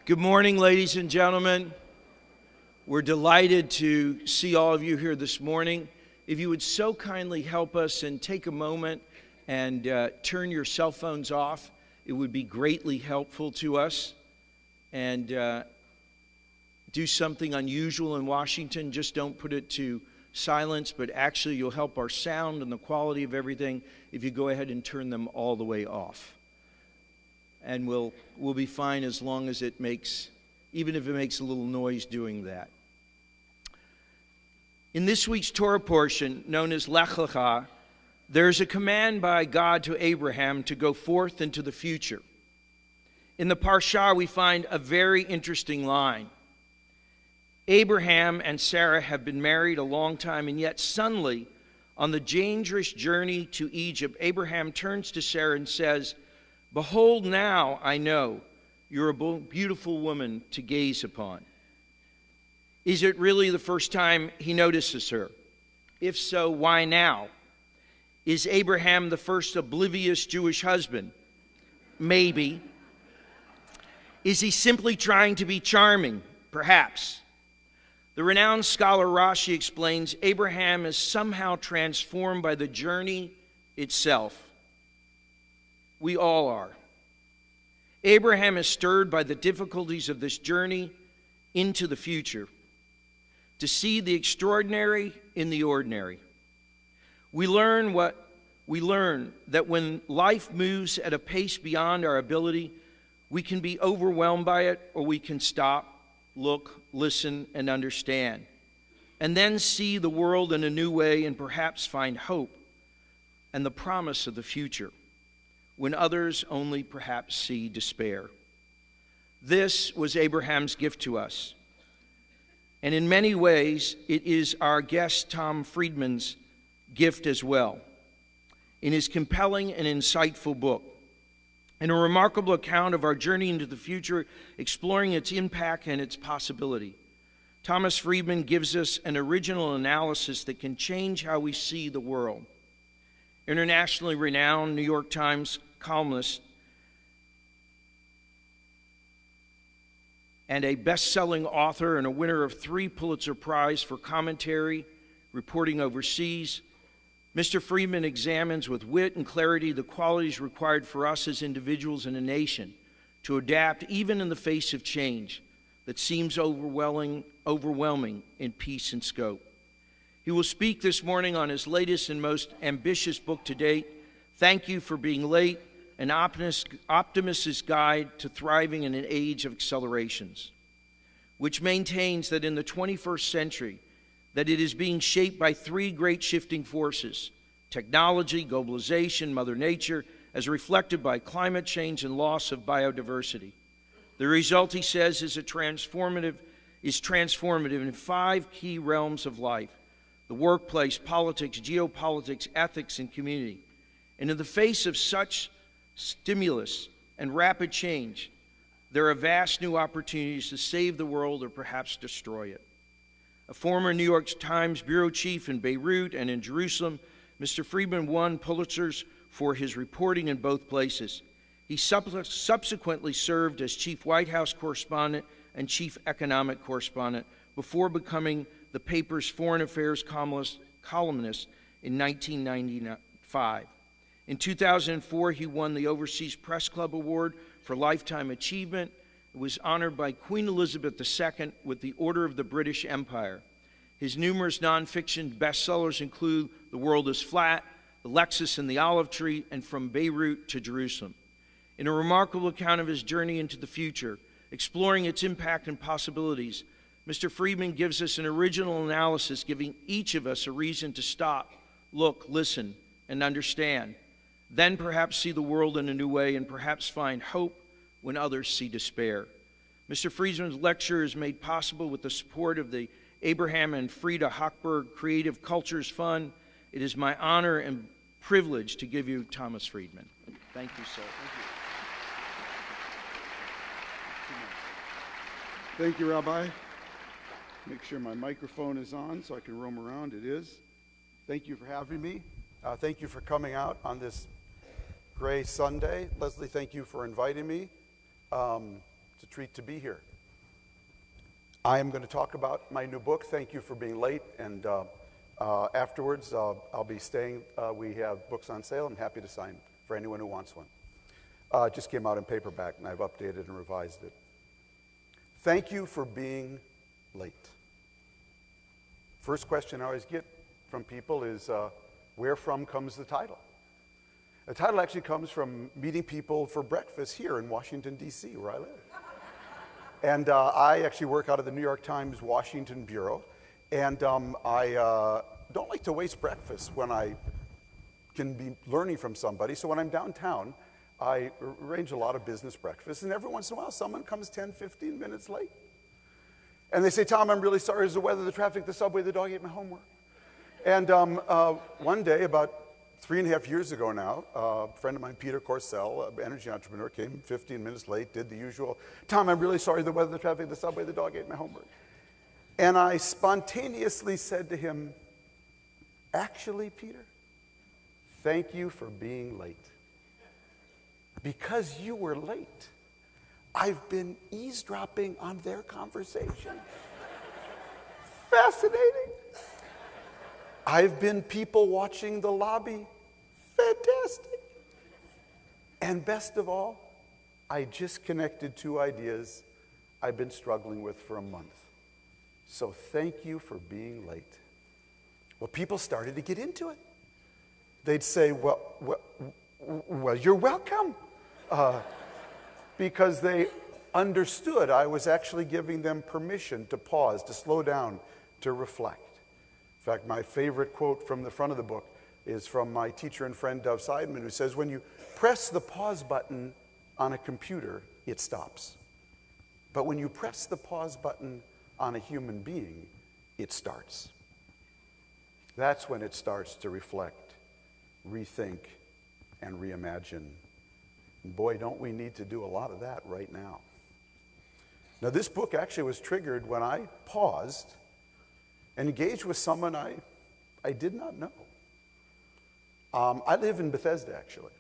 Good morning, ladies and gentlemen. We're delighted to see all of you here this morning. If you would so kindly help us and take a moment and turn your cell phones off, it would be greatly helpful to us. And do something unusual in Washington. Just don't put it to silence, but actually you'll help our sound and the quality of everything if you go ahead and turn them all the way off. And we'll be fine as long as it makes, even if it makes a little noise doing that. In this week's Torah portion, known as Lech Lecha, there's a command by God to Abraham to go forth into the future. In the Parsha, we find a very interesting line. Abraham and Sarah have been married a long time, and yet suddenly, on the dangerous journey to Egypt, Abraham turns to Sarah and says, "Behold, now I know you're a beautiful woman to gaze upon." Is it really the first time he notices her? If so, why now? Is Abraham the first oblivious Jewish husband? Maybe. Is he simply trying to be charming? Perhaps. The renowned scholar Rashi explains Abraham is somehow transformed by the journey itself. We all are. Abraham is stirred by the difficulties of this journey into the future, to see the extraordinary in the ordinary. We learn that when life moves at a pace beyond our ability, we can be overwhelmed by it, or we can stop, look, listen, and understand, and then see the world in a new way and perhaps find hope and the promise of the future, when others only perhaps see despair. This was Abraham's gift to us. And in many ways, it is our guest Tom Friedman's gift as well. In his compelling and insightful book, in a remarkable account of our journey into the future, exploring its impact and its possibility, Thomas Friedman gives us an original analysis that can change how we see the world. Internationally renowned New York Times columnist and a best-selling author and a winner of 3 Pulitzer Prize for commentary, reporting overseas, Mr. Friedman examines with wit and clarity the qualities required for us as individuals and a nation to adapt even in the face of change that seems overwhelming in piece and scope. He will speak this morning on his latest and most ambitious book to date, Thank You for Being Late, an optimist's guide to thriving in an age of accelerations, which maintains that in the 21st century, that it is being shaped by 3 great shifting forces: technology, globalization, Mother Nature, as reflected by climate change and loss of biodiversity. The result, he says, is transformative in 5 key realms of life: the workplace, politics, geopolitics, ethics, and community. And in the face of such stimulus and rapid change, there are vast new opportunities to save the world or perhaps destroy it. A former New York Times bureau chief in Beirut and in Jerusalem, Mr. Friedman won Pulitzers for his reporting in both places. He subsequently served as chief White House correspondent and chief economic correspondent before becoming the paper's foreign affairs columnist in 1995. In 2004, he won the Overseas Press Club Award for Lifetime Achievement. It was honored by Queen Elizabeth II with the Order of the British Empire. His numerous nonfiction bestsellers include The World is Flat, The Lexus and the Olive Tree, and From Beirut to Jerusalem. In a remarkable account of his journey into the future, exploring its impact and possibilities, Mr. Friedman gives us an original analysis, giving each of us a reason to stop, look, listen, and understand. Then perhaps see the world in a new way and perhaps find hope when others see despair. Mr. Friedman's lecture is made possible with the support of the Abraham and Frida Hochberg Creative Cultures Fund. It is my honor and privilege to give you Thomas Friedman. Thank you, sir. Thank you, Rabbi. Make sure my microphone is on so I can roam around. It is. Thank you for having me. Thank you for coming out on this gray Sunday. Leslie, thank you for inviting me. It's a treat to be here. I am going to talk about my new book. Thank you for being late. And afterwards, I'll be staying. We have books on sale. I'm happy to sign for anyone who wants one. It just came out in paperback, and I've updated and revised it. Thank you for being late. First question I always get from people is, where from comes the title? The title actually comes from meeting people for breakfast here in Washington, D.C., where I live. And I actually work out of the New York Times Washington Bureau. And I don't like to waste breakfast when I can be learning from somebody. So when I'm downtown, I arrange a lot of business breakfasts. And every once in a while, someone comes 10, 15 minutes late. And they say, Tom, I'm really sorry. It's the weather, the traffic, the subway, the dog ate my homework. And one day, about 3.5 years ago now, a friend of mine, Peter Corcell, an energy entrepreneur, came 15 minutes late, did the usual, Tom, I'm really sorry, the weather, the traffic, the subway, the dog ate my homework. And I spontaneously said to him, actually, Peter, thank you for being late. Because you were late, I've been eavesdropping on their conversation. Fascinating. I've been people watching the lobby. Fantastic. And best of all, I just connected two ideas I've been struggling with for a month. So thank you for being late. Well, people started to get into it. They'd say, well, you're welcome. Because they understood I was actually giving them permission to pause, to slow down, to reflect. In fact, my favorite quote from the front of the book is from my teacher and friend, Dov Seidman, who says, when you press the pause button on a computer, it stops. But when you press the pause button on a human being, it starts. That's when it starts to reflect, rethink, and reimagine. And boy, don't we need to do a lot of that right now. Now, this book actually was triggered when I paused and engaged with someone I did not know. I live in Bethesda, actually.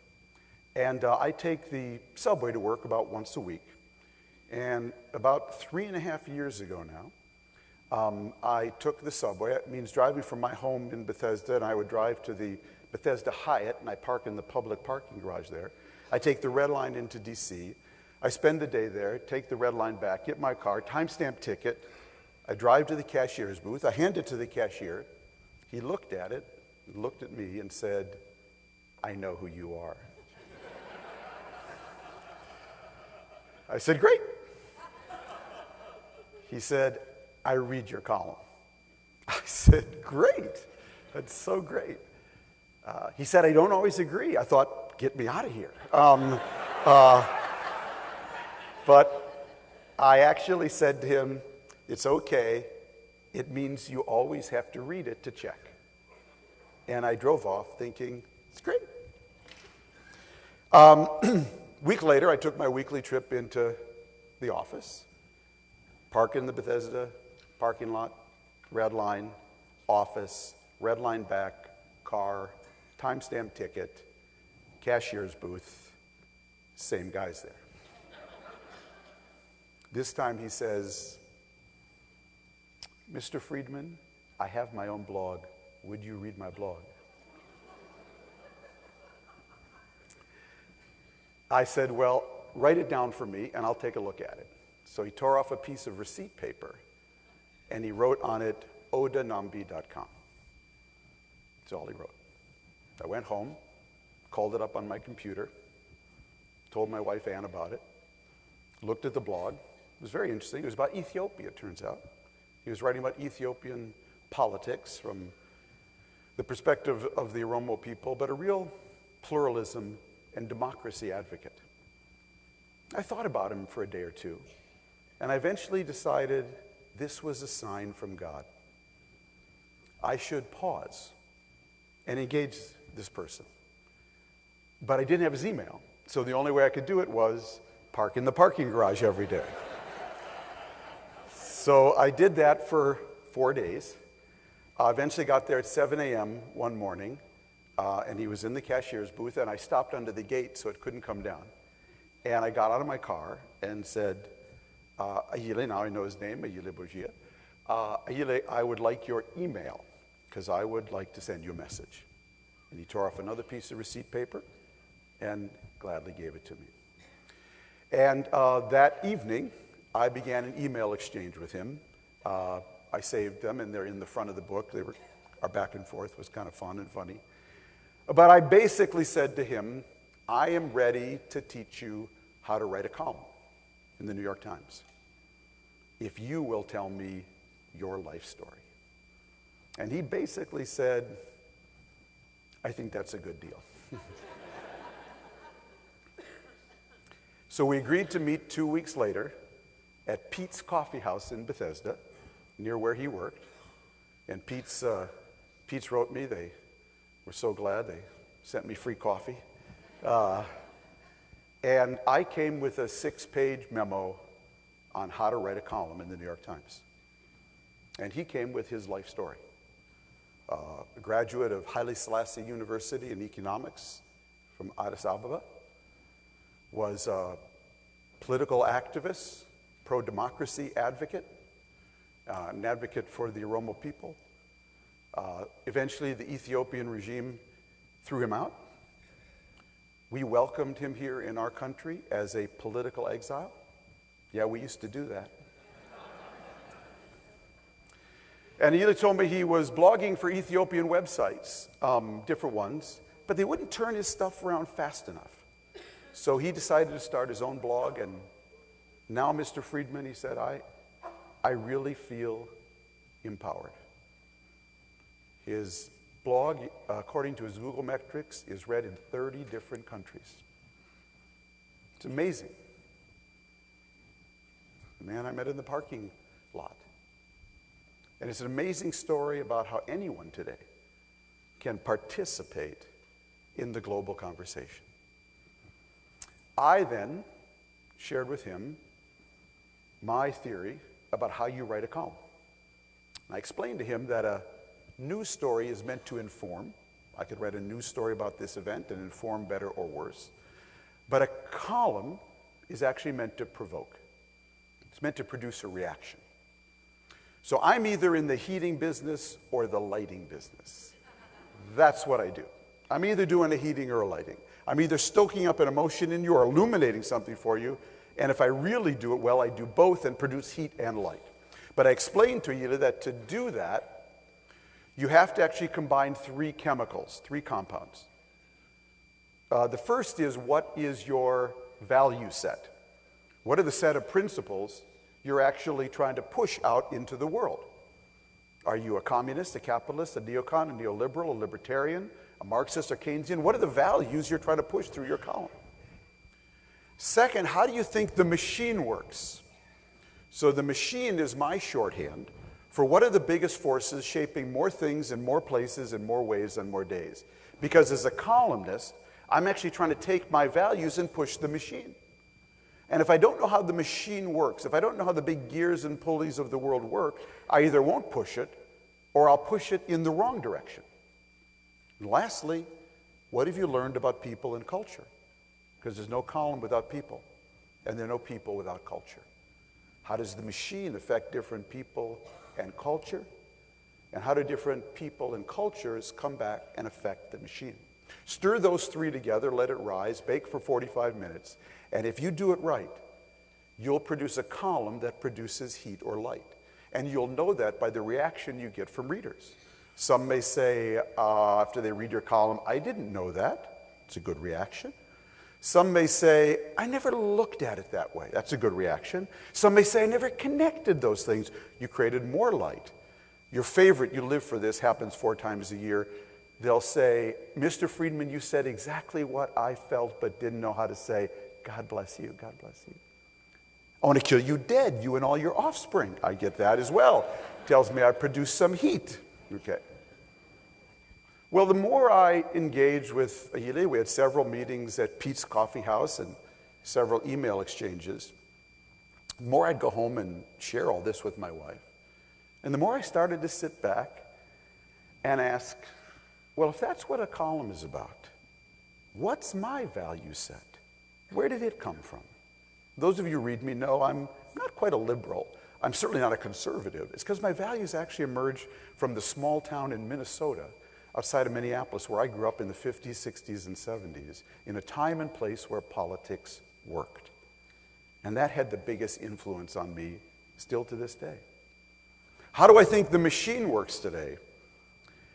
And I take the subway to work about once a week. And about 3.5 years ago now, I took the subway. It means driving from my home in Bethesda, and I would drive to the Bethesda Hyatt, and I park in the public parking garage there. I take the red line into DC. I spend the day there, take the red line back, get my car, timestamp ticket. I drive to the cashier's booth. I hand it to the cashier. He looked at it, looked at me, and said, I know who you are. I said, great. He said, I read your column. I said, great. That's so great. He said, I don't always agree. I thought, get me out of here. But I actually said to him, it's okay. It means you always have to read it to check. And I drove off thinking, it's great. Week later, I took my weekly trip into the office, park in the Bethesda parking lot, red line, office, red line back, car, timestamp ticket, cashier's booth, same guys there. This time he says, Mr. Friedman, I have my own blog. Would you read my blog? I said, well, write it down for me and I'll take a look at it. So he tore off a piece of receipt paper and he wrote on it, odanambi.com. That's all he wrote. I went home, called it up on my computer, told my wife Ann about it, looked at the blog. It was very interesting. It was about Ethiopia, it turns out. He was writing about Ethiopian politics from the perspective of the Oromo people, but a real pluralism and democracy advocate. I thought about him for a day or two, and I eventually decided this was a sign from God. I should pause and engage this person. But I didn't have his email, so the only way I could do it was park in the parking garage every day. So I did that for 4 days. Eventually got there at 7 a.m. one morning, and he was in the cashier's booth, and I stopped under the gate so it couldn't come down. And I got out of my car and said, Ahile, now I know his name, Ahile Bogia. Ahile, I would like your email because I would like to send you a message. And he tore off another piece of receipt paper and gladly gave it to me. And that evening, I began an email exchange with him. I saved them, and they're in the front of the book. Our back and forth was kind of fun and funny. But I basically said to him, I am ready to teach you how to write a column in the New York Times if you will tell me your life story. And he basically said, I think that's a good deal. So we agreed to meet 2 weeks later at Pete's Coffee House in Bethesda, near where he worked. And Pete's wrote me. They were so glad. They sent me free coffee. And I came with a 6-page memo on how to write a column in the New York Times. And he came with his life story. A graduate of Haile Selassie University in economics from Addis Ababa, was a political activist, pro-democracy advocate, an advocate for the Oromo people. Eventually, the Ethiopian regime threw him out. We welcomed him here in our country as a political exile. Yeah, we used to do that. And he told me he was blogging for Ethiopian websites, different ones, but they wouldn't turn his stuff around fast enough. So he decided to start his own blog, and now, Mr. Friedman, he said, I really feel empowered. His blog, according to his Google metrics, is read in 30 different countries. It's amazing. The man I met in the parking lot. And it's an amazing story about how anyone today can participate in the global conversation. I then shared with him my theory about how you write a column. I explained to him that a news story is meant to inform. I could write a news story about this event and inform better or worse. But a column is actually meant to provoke. It's meant to produce a reaction. So I'm either in the heating business or the lighting business. That's what I do. I'm either doing a heating or a lighting. I'm either stoking up an emotion in you or illuminating something for you. And if I really do it well, I do both and produce heat and light. But I explained to you that to do that, you have to actually combine 3 chemicals, 3 compounds. The first is, what is your value set? What are the set of principles you're actually trying to push out into the world? Are you a communist, a capitalist, a neocon, a neoliberal, a libertarian, a Marxist or Keynesian? What are the values you're trying to push through your column? Second, how do you think the machine works? So the machine is my shorthand for what are the biggest forces shaping more things in more places in more ways on more days. Because as a columnist, I'm actually trying to take my values and push the machine. And if I don't know how the machine works, if I don't know how the big gears and pulleys of the world work, I either won't push it or I'll push it in the wrong direction. And lastly, what have you learned about people and culture? Because there's no column without people, and there are no people without culture. How does the machine affect different people and culture? And how do different people and cultures come back and affect the machine? Stir those 3 together, let it rise, bake for 45 minutes, and if you do it right, you'll produce a column that produces heat or light. And you'll know that by the reaction you get from readers. Some may say, after they read your column, I didn't know that. It's a good reaction. Some may say, I never looked at it that way. That's a good reaction. Some may say, I never connected those things. You created more light. Your favorite, you live for this, happens 4 times a year. They'll say, Mr. Friedman, you said exactly what I felt but didn't know how to say. God bless you, God bless you. I want to kill you dead, you and all your offspring. I get that as well. Tells me I produced some heat. Okay. Well, the more I engaged with Ahile, we had several meetings at Pete's Coffee House and several email exchanges, the more I'd go home and share all this with my wife. And the more I started to sit back and ask, well, if that's what a column is about, what's my value set? Where did it come from? Those of you who read me know I'm not quite a liberal. I'm certainly not a conservative. It's because my values actually emerged from the small town in Minnesota, outside of Minneapolis, where I grew up in the 50s, 60s, and 70s, in a time and place where politics worked. And that had the biggest influence on me still to this day. How do I think the machine works today?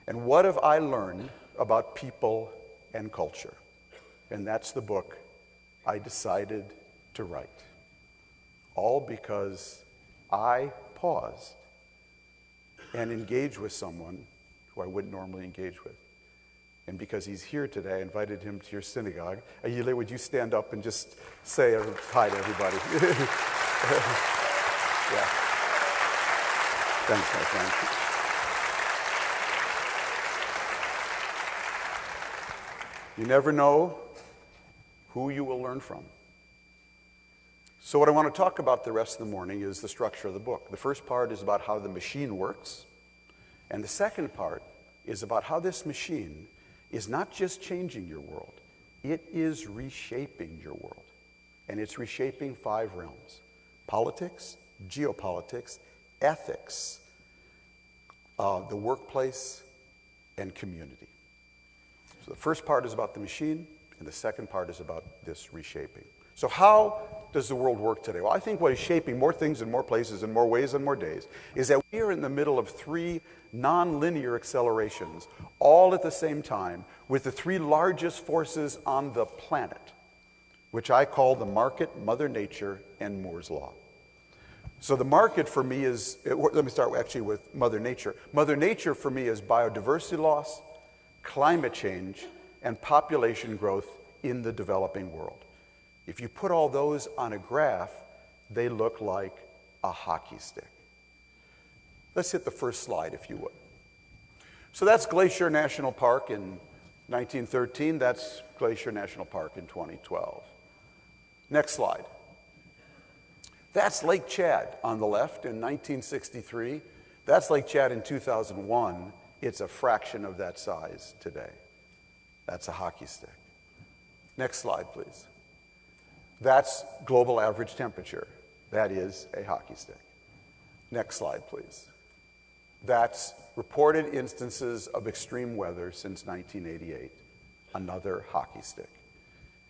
And what have I learned about people and culture? And that's the book I decided to write. All because I paused and engaged with someone who I wouldn't normally engage with. And because he's here today, I invited him to your synagogue. Ayile, would you stand up and just say hi to everybody? Yeah. Thanks, my friend. You never know who you will learn from. So what I want to talk about the rest of the morning is the structure of the book. The first part is about how the machine works. And the second part is about how this machine is not just changing your world, it is reshaping your world. And it's reshaping 5 realms: politics, geopolitics, ethics, the workplace, and community. So the first part is about the machine, and the second part is about this reshaping. So how does the world work today? Well, I think what is shaping more things in more places, in more ways, and more days is that we are in the middle of 3 nonlinear accelerations, all at the same time, with the 3 largest forces on the planet, which I call the market, Mother Nature, and Moore's Law. So the market for me is, let me start actually with Mother Nature. Mother Nature for me is biodiversity loss, climate change, and population growth in the developing world. If you put all those on a graph, they look like a hockey stick. Let's hit the first slide, if you would. So that's Glacier National Park in 1913. That's Glacier National Park in 2012. Next slide. That's Lake Chad on the left in 1963. That's Lake Chad in 2001. It's a fraction of that size today. That's a hockey stick. Next slide, please. That's global average temperature. That is a hockey stick. Next slide, please. That's reported instances of extreme weather since 1988. Another hockey stick.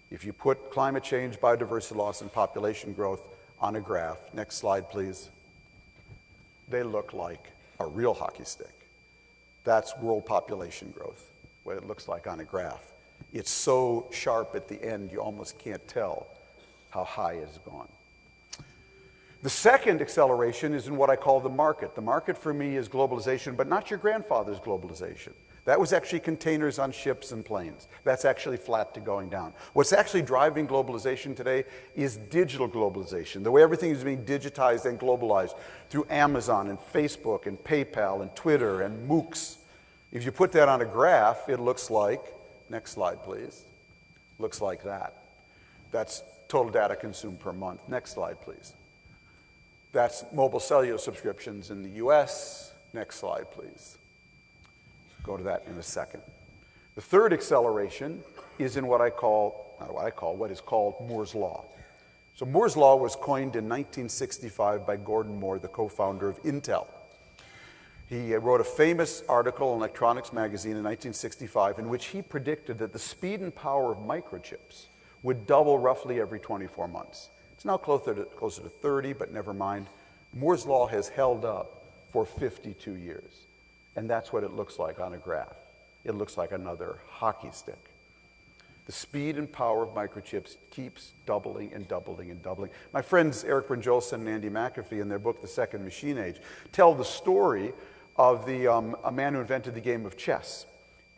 If you put climate change, biodiversity loss, and population growth on a graph, next slide, please, they look like a real hockey stick. That's world population growth, what it looks like on a graph. It's so sharp at the end, you almost can't tell how high it has gone. The second acceleration is in what I call the market. The market for me is globalization, but not your grandfather's globalization. That was actually containers on ships and planes. That's actually flat to going down. What's actually driving globalization today is digital globalization, the way everything is being digitized and globalized through Amazon and Facebook and PayPal and Twitter and MOOCs. If you put that on a graph, it looks like, next slide please, looks like that. That's total data consumed per month. Next slide please. That's mobile cellular subscriptions in the US. Next slide please. Go to that in a second. The third acceleration is in what is called Moore's Law. So Moore's Law was coined in 1965 by Gordon Moore, the co-founder of Intel. He wrote a famous article in Electronics magazine in 1965 in which he predicted that the speed and power of microchips would double roughly every 24 months. It's now closer to 30, but never mind. Moore's Law has held up for 52 years. And that's what it looks like on a graph. It looks like another hockey stick. The speed and power of microchips keeps doubling and doubling and doubling. My friends Eric Brynjolfsson and Andy McAfee, in their book, The Second Machine Age, tell the story of a man who invented the game of chess.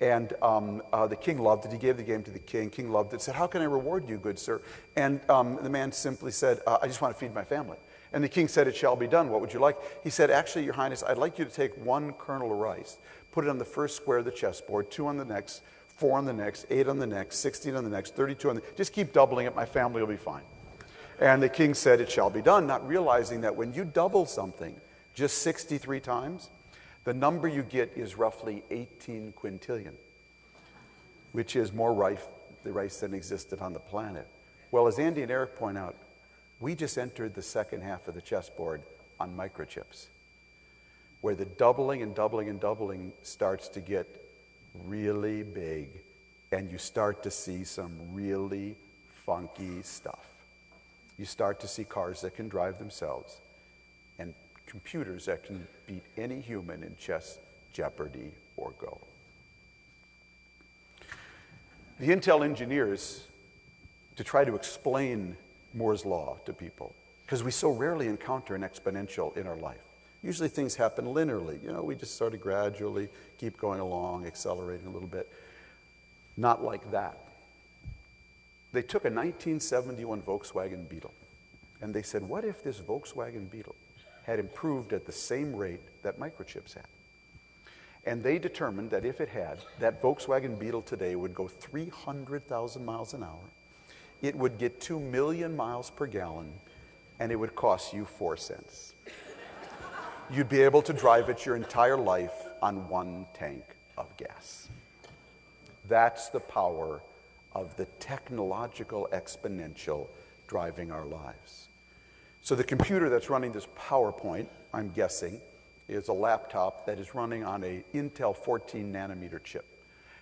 And the king loved it. He gave the game to the king. King loved it. Said, "How can I reward you, good sir?" And the man simply said, "I just want to feed my family." And the king said, "It shall be done. What would you like?" He said, "Actually, Your Highness, I'd like you to take 1 kernel of rice, put it on the first square of the chessboard, 2 on the next, 4 on the next, 8 on the next, 16 on the next, 32 on the next. Just keep doubling it. My family will be fine." And the king said, "It shall be done," not realizing that when you double something just 63 times, the number you get is roughly 18 quintillion, which is more rice than existed on the planet. Well, as Andy and Eric point out, We just entered the second half of the chessboard on microchips, where the doubling and doubling and doubling starts to get really big, and you start to see some really funky stuff. You start to see cars that can drive themselves and computers that can beat any human in chess, Jeopardy, or Go. The Intel engineers, to try to explain Moore's law to people, because we so rarely encounter an exponential in our life. Usually things happen linearly. You know, we just sort of gradually keep going along, accelerating a little bit. Not like that. They took a 1971 Volkswagen Beetle, and they said, what if this Volkswagen Beetle had improved at the same rate that microchips had? And they determined that if it had, that Volkswagen Beetle today would go 300,000 miles an hour. It would get 2 million miles per gallon, and it would cost you 4 cents. You'd be able to drive it your entire life on 1 tank of gas. That's the power of the technological exponential driving our lives. So the computer that's running this PowerPoint, I'm guessing, is a laptop that is running on an Intel 14 nanometer chip.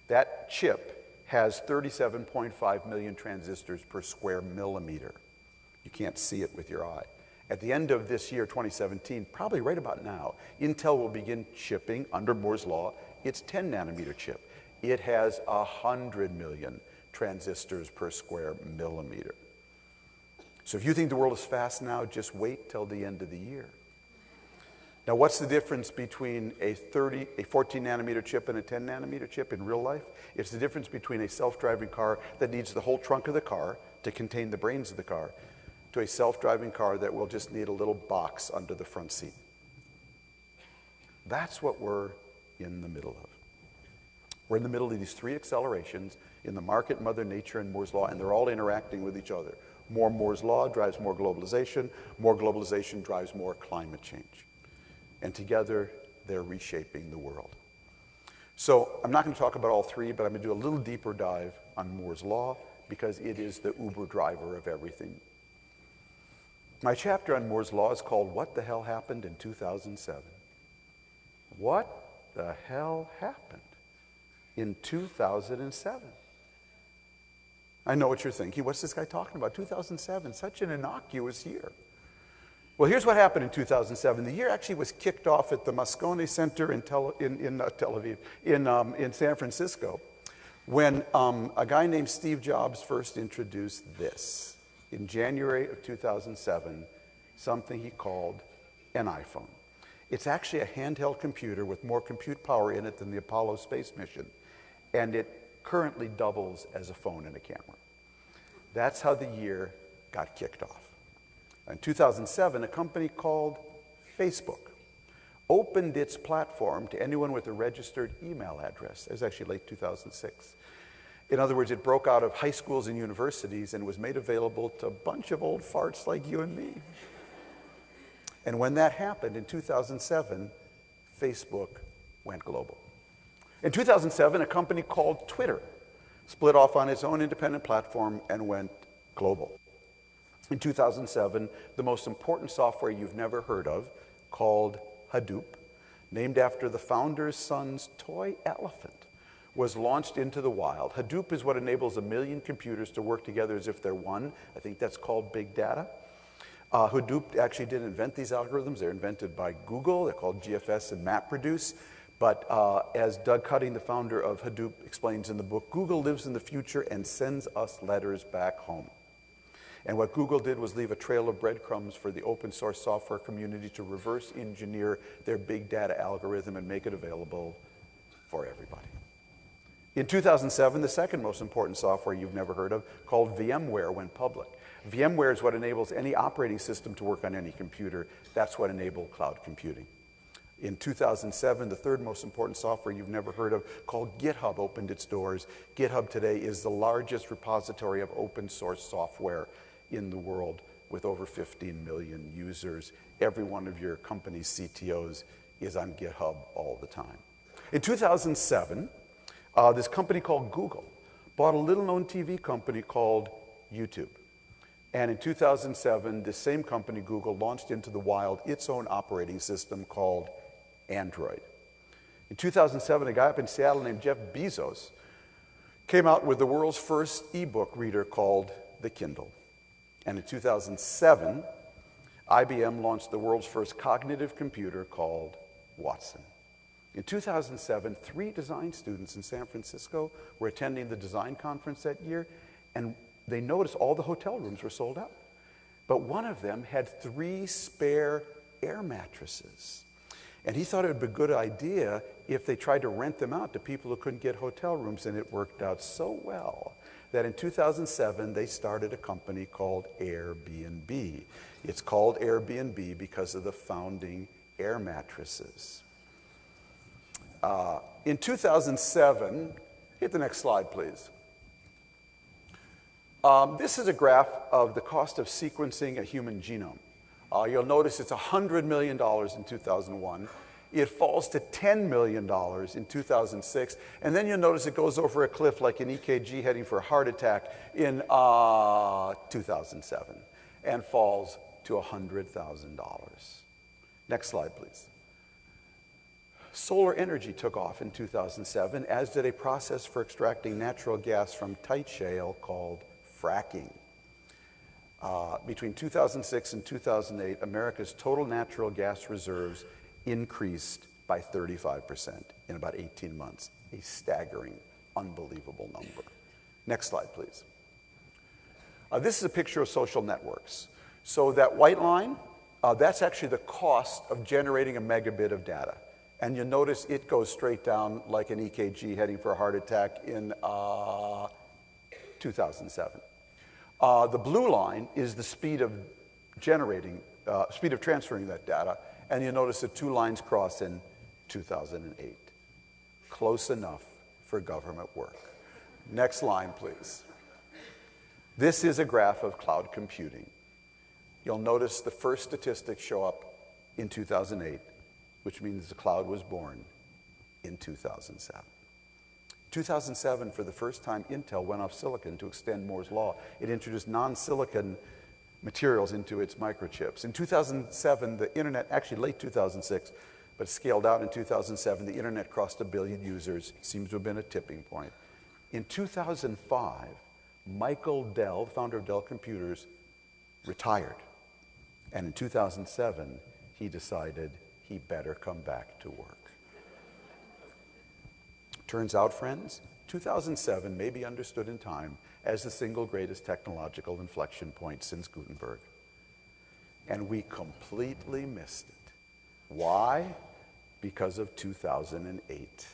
That chip has 37.5 million transistors per square millimeter. You can't see it with your eye. At the end of this year, 2017, probably right about now, Intel will begin shipping, under Moore's law, its 10 nanometer chip. It has 100 million transistors per square millimeter. So if you think the world is fast now, just wait till the end of the year. Now, what's the difference between a 14 nanometer chip and a 10 nanometer chip in real life? It's the difference between a self-driving car that needs the whole trunk of the car to contain the brains of the car to a self-driving car that will just need a little box under the front seat. That's what we're in the middle of. We're in the middle of these 3 accelerations in the market, Mother Nature, and Moore's law, and they're all interacting with each other. More Moore's law drives more globalization drives more climate change. And together, they're reshaping the world. So I'm not going to talk about all 3, but I'm going to do a little deeper dive on Moore's law because it is the Uber driver of everything. My chapter on Moore's law is called What the Hell Happened in 2007? What the hell happened in 2007? I know what you're thinking. What's this guy talking about? 2007, such an innocuous year. Well, here's what happened in 2007. The year actually was kicked off at the Moscone Center in San Francisco when a guy named Steve Jobs first introduced this. In January of 2007, something he called an iPhone. It's actually a handheld computer with more compute power in it than the Apollo space mission, and it currently doubles as a phone and a camera. That's how the year got kicked off. In 2007, a company called Facebook opened its platform to anyone with a registered email address. It was actually late 2006. In other words, it broke out of high schools and universities and was made available to a bunch of old farts like you and me. And when that happened in 2007, Facebook went global. In 2007, a company called Twitter split off on its own independent platform and went global. In 2007, the most important software you've never heard of, called Hadoop, named after the founder's son's toy elephant, was launched into the wild. Hadoop is what enables 1 million computers to work together as if they're one. I think that's called big data. Hadoop actually didn't invent these algorithms. They're invented by Google. They're called GFS and MapReduce. But as Doug Cutting, the founder of Hadoop, explains in the book, Google lives in the future and sends us letters back home. And what Google did was leave a trail of breadcrumbs for the open source software community to reverse engineer their big data algorithm and make it available for everybody. In 2007, the second most important software you've never heard of, called VMware, went public. VMware is what enables any operating system to work on any computer. That's what enabled cloud computing. In 2007, the third most important software you've never heard of, called GitHub, opened its doors. GitHub today is the largest repository of open source software in the world with over 15 million users. Every one of your company's CTOs is on GitHub all the time. In 2007, this company called Google bought a little-known TV company called YouTube. And in 2007, this same company, Google, launched into the wild its own operating system called Android. In 2007, a guy up in Seattle named Jeff Bezos came out with the world's first ebook reader called the Kindle. And in 2007, IBM launched the world's first cognitive computer called Watson. In 2007, 3 design students in San Francisco were attending the design conference that year, and they noticed all the hotel rooms were sold out. But one of them had 3 spare air mattresses. And he thought it would be a good idea if they tried to rent them out to people who couldn't get hotel rooms, and it worked out so well that in 2007 they started a company called Airbnb. It's called Airbnb because of the founding air mattresses. In 2007, hit the next slide, please. This is a graph of the cost of sequencing a human genome. You'll notice it's $100 million in 2001. It falls to $10 million in 2006. And then you'll notice it goes over a cliff like an EKG heading for a heart attack in 2007 and falls to $100,000. Next slide, please. Solar energy took off in 2007, as did a process for extracting natural gas from tight shale called fracking. Between 2006 and 2008, America's total natural gas reserves increased by 35% in about 18 months. A staggering, unbelievable number. Next slide, please. This is a picture of social networks. So that white line, that's actually the cost of generating a megabit of data. And you'll notice it goes straight down like an EKG heading for a heart attack in 2007. The blue line is the speed of transferring that data, and you'll notice the 2 lines cross in 2008. Close enough for government work. Next line, please. This is a graph of cloud computing. You'll notice the first statistics show up in 2008, which means the cloud was born in 2007. 2007, for the first time, Intel went off silicon to extend Moore's law. It introduced non-silicon materials into its microchips. In 2007, the internet, actually late 2006, but scaled out in 2007, the internet crossed 1 billion users. Seems to have been a tipping point. In 2005, Michael Dell, the founder of Dell Computers, retired. And in 2007, he decided he better come back to work. Turns out, friends, 2007 may be understood in time as the single greatest technological inflection point since Gutenberg. And we completely missed it. Why? Because of 2008.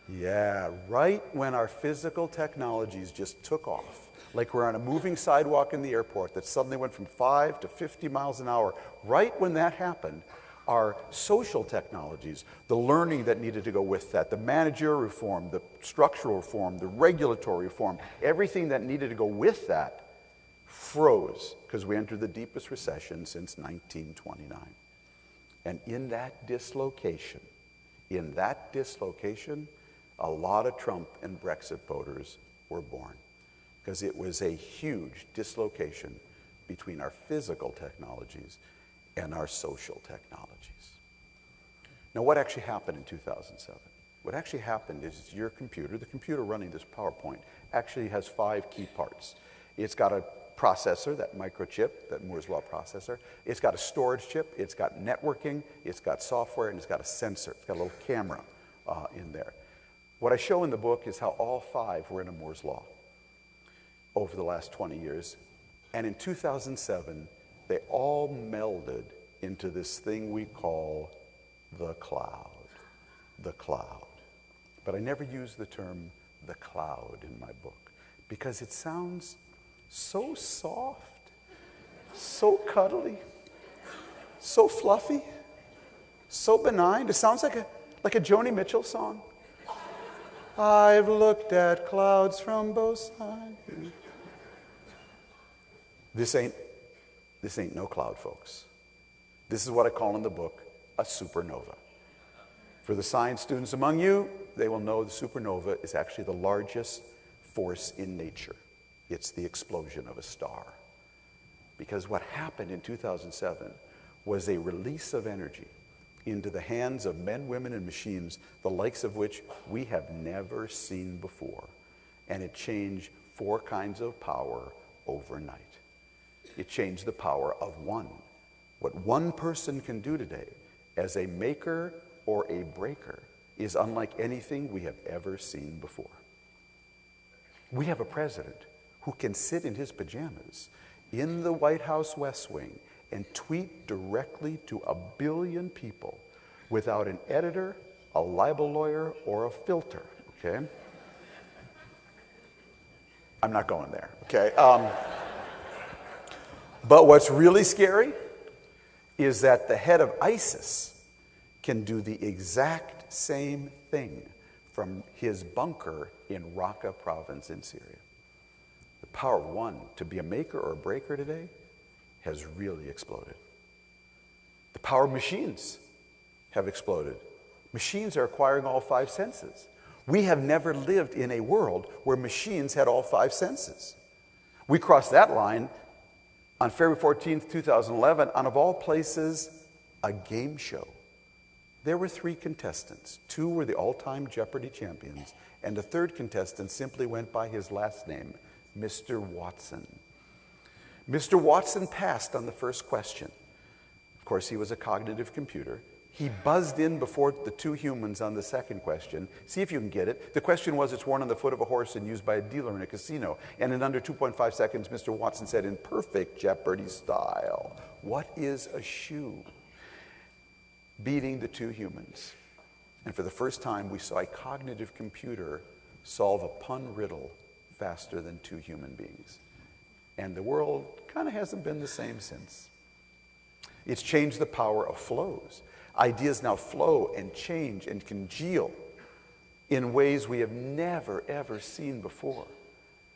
Yeah, right when our physical technologies just took off, like we're on a moving sidewalk in the airport that suddenly went from 5 to 50 miles an hour, right when that happened, our social technologies, the learning that needed to go with that, the managerial reform, the structural reform, the regulatory reform, everything that needed to go with that froze because we entered the deepest recession since 1929. And in that dislocation, a lot of Trump and Brexit voters were born because it was a huge dislocation between our physical technologies and our social technologies. Now, what actually happened in 2007? What actually happened is your computer, the computer running this PowerPoint, actually has 5 key parts. It's got a processor, that microchip, that Moore's Law processor. It's got a storage chip. It's got networking. It's got software, and it's got a sensor. It's got a little camera in there. What I show in the book is how all 5 were in a Moore's Law over the last 20 years. And in 2007, they all melded into this thing we call the cloud. The cloud. But I never use the term the cloud in my book because it sounds so soft, so cuddly, so fluffy, so benign. It sounds like a Joni Mitchell song. I've looked at clouds from both sides. This ain't no cloud, folks. This is what I call in the book a supernova. For the science students among you, they will know the supernova is actually the largest force in nature. It's the explosion of a star. Because what happened in 2007 was a release of energy into the hands of men, women, and machines, the likes of which we have never seen before. And it changed 4 kinds of power overnight. It changed the power of one. What one person can do today as a maker or a breaker is unlike anything we have ever seen before. We have a president who can sit in his pajamas in the White House West Wing and tweet directly to 1 billion people without an editor, a libel lawyer, or a filter, okay? I'm not going there, okay? But what's really scary is that the head of ISIS can do the exact same thing from his bunker in Raqqa province in Syria. The power of one to be a maker or a breaker today has really exploded. The power of machines have exploded. Machines are acquiring all 5 senses. We have never lived in a world where machines had all 5 senses. We crossed that line on February 14th, 2011, on, of all places, a game show. There were 3 contestants. 2 were the all-time Jeopardy champions, and the 3rd contestant simply went by his last name, Mr. Watson. Mr. Watson passed on the first question. Of course, he was a cognitive computer. He buzzed in before the 2 humans on the second question. See if you can get it. The question was, it's worn on the foot of a horse and used by a dealer in a casino. And in under 2.5 seconds, Mr. Watson said in perfect Jeopardy style, "What is a shoe?" Beating the 2 humans. And for the first time, we saw a cognitive computer solve a pun riddle faster than 2 human beings. And the world kind of hasn't been the same since. It's changed the power of flows. Ideas now flow and change and congeal in ways we have never, ever seen before.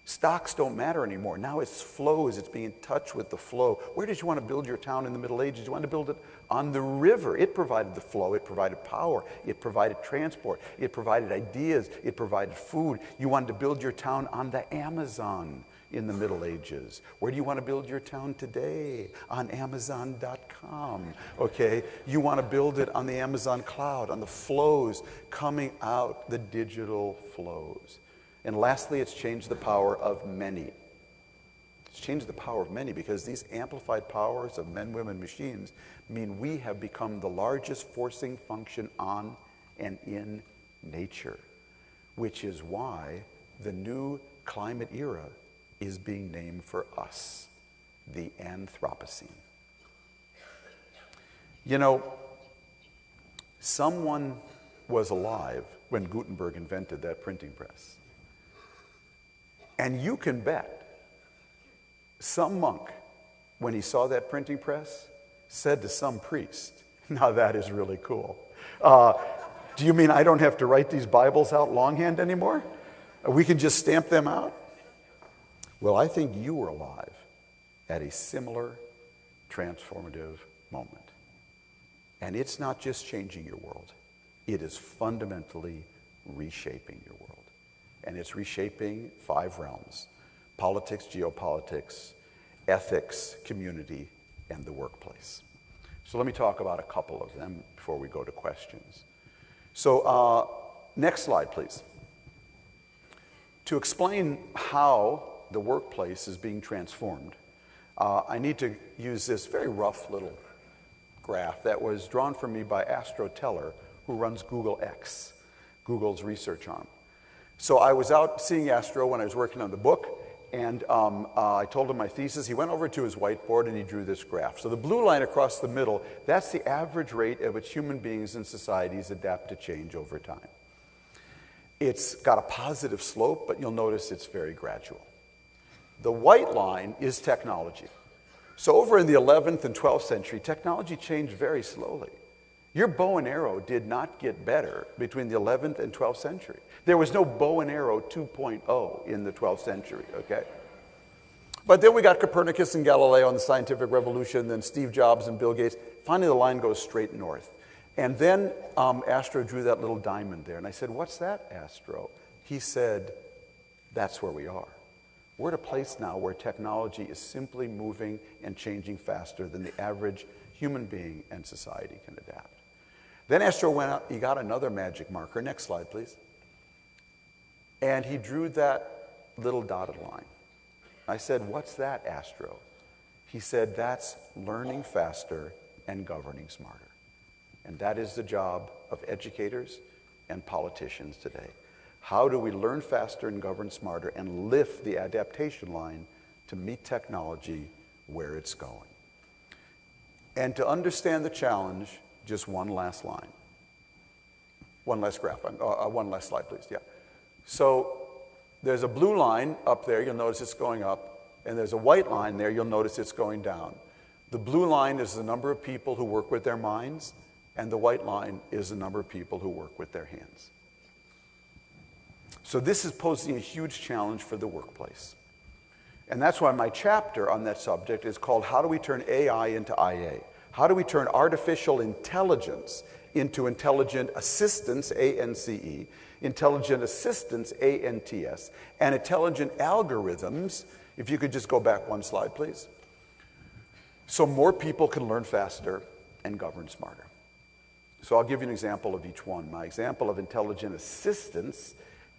Stocks don't matter anymore. Now it's flows. It's being in touch with the flow. Where did you want to build your town in the Middle Ages? You want to build it on the river. It provided the flow. It provided power. It provided transport. It provided ideas. It provided food. You wanted to build your town on the Amazon in the Middle Ages. Where do you want to build your town today? On Amazon.com, okay? You want to build it on the Amazon cloud, on the flows coming out, the digital flows. And lastly, it's changed the power of many. It's changed the power of many because these amplified powers of men, women, machines mean we have become the largest forcing function on and in nature, which is why the new climate era is being named for us, the Anthropocene. You know, someone was alive when Gutenberg invented that printing press. And you can bet some monk, when he saw that printing press, said to some priest, "Now that is really cool. Do you mean I don't have to write these Bibles out longhand anymore? We can just stamp them out?" Well, I think you were alive at a similar transformative moment. And it's not just changing your world. It is fundamentally reshaping your world. And it's reshaping 5 realms: politics, geopolitics, ethics, community, and the workplace. So let me talk about a couple of them before we go to questions. So next slide, please. To explain how the workplace is being transformed, I need to use this very rough little graph that was drawn for me by Astro Teller, who runs Google X, Google's research arm. So I was out seeing Astro when I was working on the book, and I told him my thesis. He went over to his whiteboard and he drew this graph. So the blue line across the middle, that's the average rate at which human beings and societies adapt to change over time. It's got a positive slope, but you'll notice it's very gradual. The white line is technology. So over in the 11th and 12th century, technology changed very slowly. Your bow and arrow did not get better between the 11th and 12th century. There was no bow and arrow 2.0 in the 12th century, okay? But then we got Copernicus and Galileo and the scientific revolution, then Steve Jobs and Bill Gates. Finally, the line goes straight north. And then Astro drew that little diamond there. And I said, "What's that, Astro?" He said, "That's where we are. We're at a place now where technology is simply moving and changing faster than the average human being and society can adapt. Then Astro went out, he got another magic marker. Next slide, please. And he drew that little dotted line. I said, "What's that, Astro?" He said, "That's learning faster and governing smarter." And that is the job of educators and politicians today. How do we learn faster and govern smarter and lift the adaptation line to meet technology where it's going? And to understand the challenge, just one last line. One last graph, one last slide, please, yeah. So there's a blue line up there, you'll notice it's going up, and there's a white line there, you'll notice it's going down. The blue line is the number of people who work with their minds, and the white line is the number of people who work with their hands. So this is posing a huge challenge for the workplace. And that's why my chapter on that subject is called How Do We Turn AI into IA? How do we turn artificial intelligence into intelligent assistance, ANCE, intelligent assistance, ANTS, and intelligent algorithms? If you could just go back one slide, please. So more people can learn faster and govern smarter. So I'll give you an example of each one. My example of intelligent assistance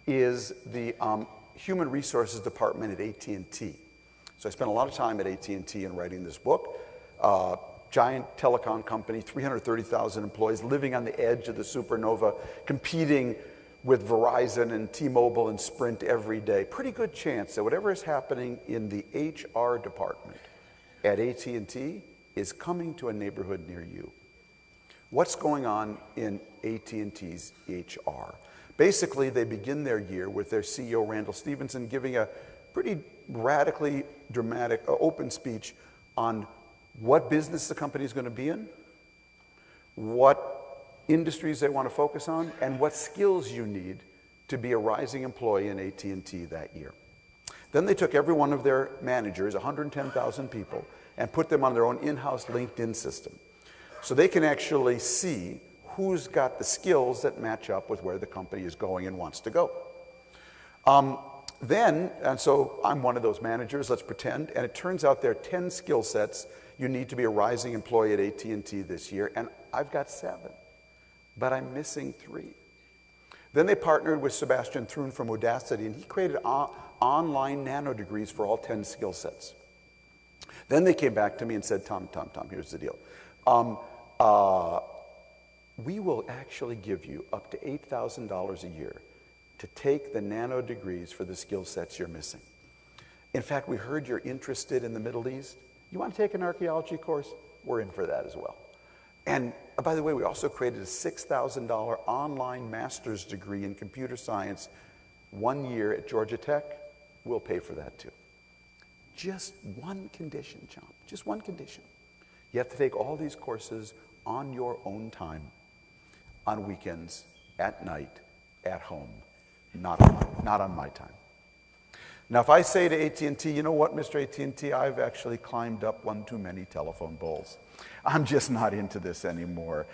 is the Human Resources Department at AT&T. So I spent a lot of time at AT&T in writing this book. Giant telecom company, 330,000 employees, living on the edge of the Supernova, competing with Verizon and T-Mobile and Sprint every day. Pretty good chance that whatever is happening in the HR department at AT&T is coming to a neighborhood near you. What's going on in AT&T's HR? Basically, they begin their year with their CEO, Randall Stevenson, giving a pretty radically dramatic, open speech on what business the company is going to be in, what industries they want to focus on, and what skills you need to be a rising employee in AT&T that year. Then they took every one of their managers, 110,000 people, and put them on their own in-house LinkedIn system. So they can actually see who's got the skills that match up with where the company is going and wants to go. And so I'm one of those managers, let's pretend, and it turns out there are 10 skill sets you need to be a rising employee at AT&T this year, and I've got 7, but I'm missing 3. Then they partnered with Sebastian Thrun from Udacity, and he created online nano degrees for all 10 skill sets. Then they came back to me and said, Tom, here's the deal. We will actually give you up to $8,000 a year to take the nano degrees for the skill sets you're missing. In fact, we heard you're interested in the Middle East. You want to take an archaeology course? We're in for that as well. And by the way, we also created a $6,000 online master's degree in computer science 1 year at Georgia Tech. We'll pay for that too. Just one condition, John, just one condition. You have to take all these courses on your own time, on weekends, at night, at home, not on my time. Now, if I say to AT&T, you know what, Mr. AT&T, I've actually climbed up one too many telephone poles. I'm just not into this anymore.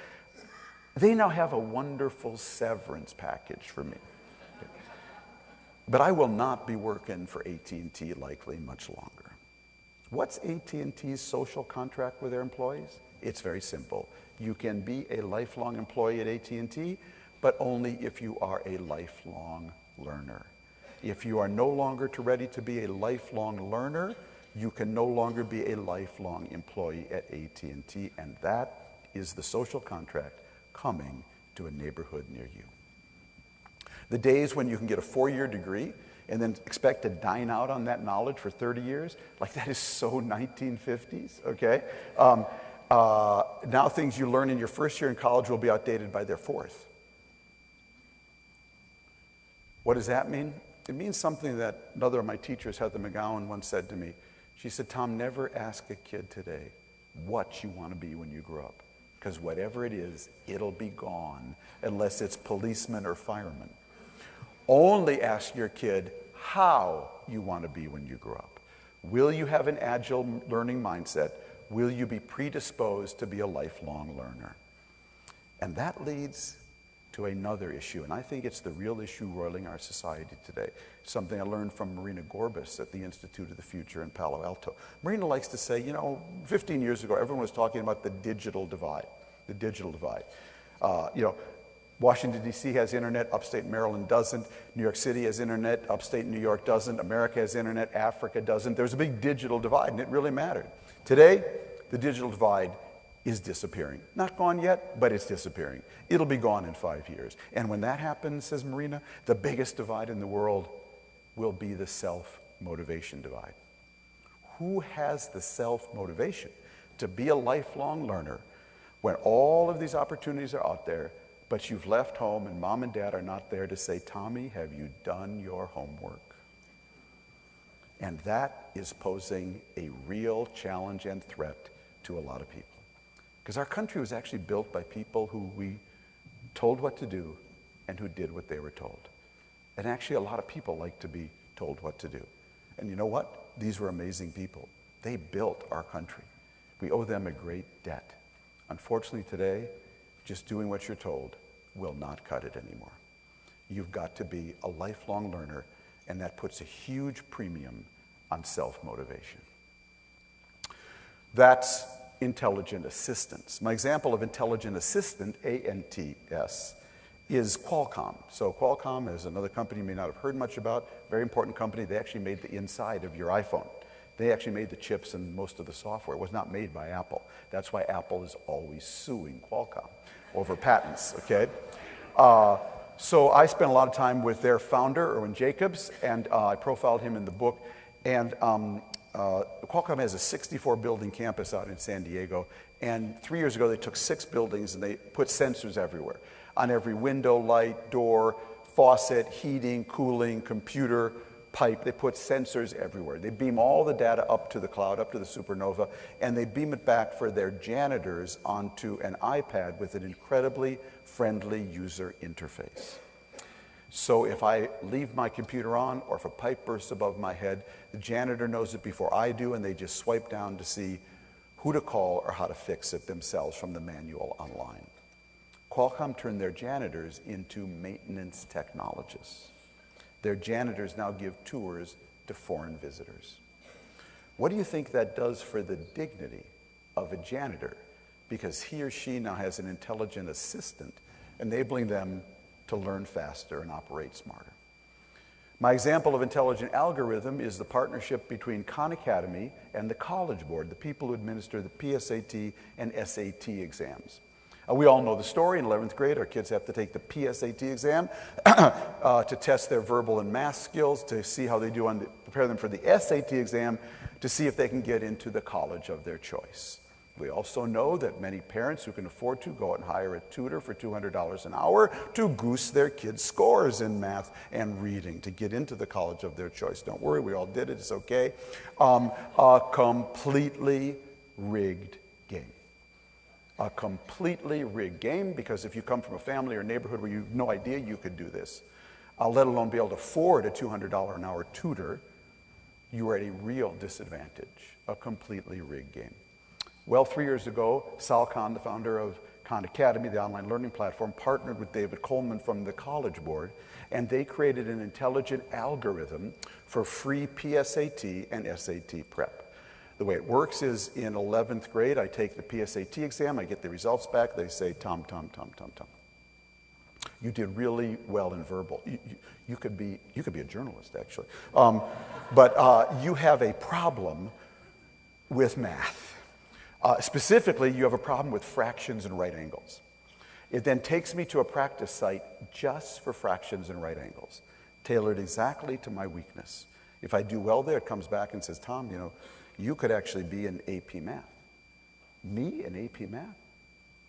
They now have a wonderful severance package for me. But I will not be working for AT&T likely much longer. What's AT&T's social contract with their employees? It's very simple. You can be a lifelong employee at AT&T, but only if you are a lifelong learner. If you are no longer ready to be a lifelong learner, you can no longer be a lifelong employee at AT&T, and that is the social contract coming to a neighborhood near you. The days when you can get a 4-year degree and then expect to dine out on that knowledge for 30 years, like that is so 1950s, okay? Now things you learn in your first year in college will be outdated by their 4th. What does that mean? It means something that another of my teachers, Heather McGowan, once said to me. She said, Tom, never ask a kid today what you want to be when you grow up, because whatever it is, it'll be gone unless it's policeman or fireman. Only ask your kid how you want to be when you grow up. Will you have an agile learning mindset? Will you be predisposed to be a lifelong learner? And that leads to another issue. And I think it's the real issue roiling our society today. Something I learned from Marina Gorbis at the Institute of the Future in Palo Alto. Marina likes to say, 15 years ago, everyone was talking about the digital divide. The digital divide. Washington, D.C. has internet, upstate Maryland doesn't. New York City has internet, upstate New York doesn't. America has internet, Africa doesn't. There's a big digital divide, and it really mattered. Today, the digital divide is disappearing. Not gone yet, but it's disappearing. It'll be gone in 5 years. And when that happens, says Marina, the biggest divide in the world will be the self-motivation divide. Who has the self-motivation to be a lifelong learner when all of these opportunities are out there, but you've left home and mom and dad are not there to say, Tommy, have you done your homework? And that is posing a real challenge and threat to a lot of people. Because our country was actually built by people who we told what to do and who did what they were told. And actually a lot of people like to be told what to do. And you know what? These were amazing people. They built our country. We owe them a great debt. Unfortunately today, just doing what you're told will not cut it anymore. You've got to be a lifelong learner, and that puts a huge premium on self-motivation. That's intelligent assistance. My example of intelligent assistant, ANTS, is Qualcomm. So Qualcomm is another company you may not have heard much about, very important company. They actually made the inside of your iPhone. They actually made the chips and most of the software. It was not made by Apple. That's why Apple is always suing Qualcomm over patents, okay? So I spent a lot of time with their founder, Irwin Jacobs, and I profiled him in the book. And Qualcomm has a 64-building campus out in San Diego. And 3 years ago, they took 6 buildings and they put sensors everywhere. On every window, light, door, faucet, heating, cooling, computer, pipe. They put sensors everywhere. They beam all the data up to the cloud, up to the Supernova, and they beam it back for their janitors onto an iPad with an incredibly friendly user interface. So if I leave my computer on or if a pipe bursts above my head, the janitor knows it before I do, and they just swipe down to see who to call or how to fix it themselves from the manual online. Qualcomm turned their janitors into maintenance technologists. Their janitors now give tours to foreign visitors. What do you think that does for the dignity of a janitor? Because he or she now has an intelligent assistant, enabling them to learn faster and operate smarter. My example of intelligent algorithm is the partnership between Khan Academy and the College Board, the people who administer the PSAT and SAT exams. We all know the story. In 11th grade, our kids have to take the PSAT exam to test their verbal and math skills, to see how they do prepare them for the SAT exam, to see if they can get into the college of their choice. We also know that many parents who can afford to go out and hire a tutor for $200 an hour to goose their kids' scores in math and reading to get into the college of their choice. Don't worry, we all did it. It's okay. A completely rigged game. A completely rigged game, because if you come from a family or neighborhood where you have no idea you could do this, let alone be able to afford a $200 an hour tutor, you are at a real disadvantage. A completely rigged game. Well, 3 years ago, Sal Khan, the founder of Khan Academy, the online learning platform, partnered with David Coleman from the College Board, and they created an intelligent algorithm for free PSAT and SAT prep. The way it works is in 11th grade, I take the PSAT exam, I get the results back, they say, Tom. You did really well in verbal. You could be a journalist, actually. But you have a problem with math. Specifically, you have a problem with fractions and right angles. It then takes me to a practice site just for fractions and right angles, tailored exactly to my weakness. If I do well there, it comes back and says, Tom, you could actually be in AP Math. Me in AP Math?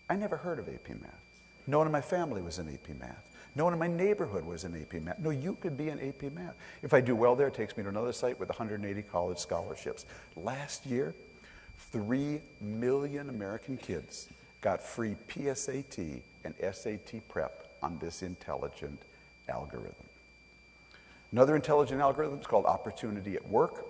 I never heard of AP Math. No one in my family was in AP Math. No one in my neighborhood was in AP Math. No, you could be in AP Math. If I do well there, it takes me to another site with 180 college scholarships. Last year, 3 million American kids got free PSAT and SAT prep on this intelligent algorithm. Another intelligent algorithm is called Opportunity at Work.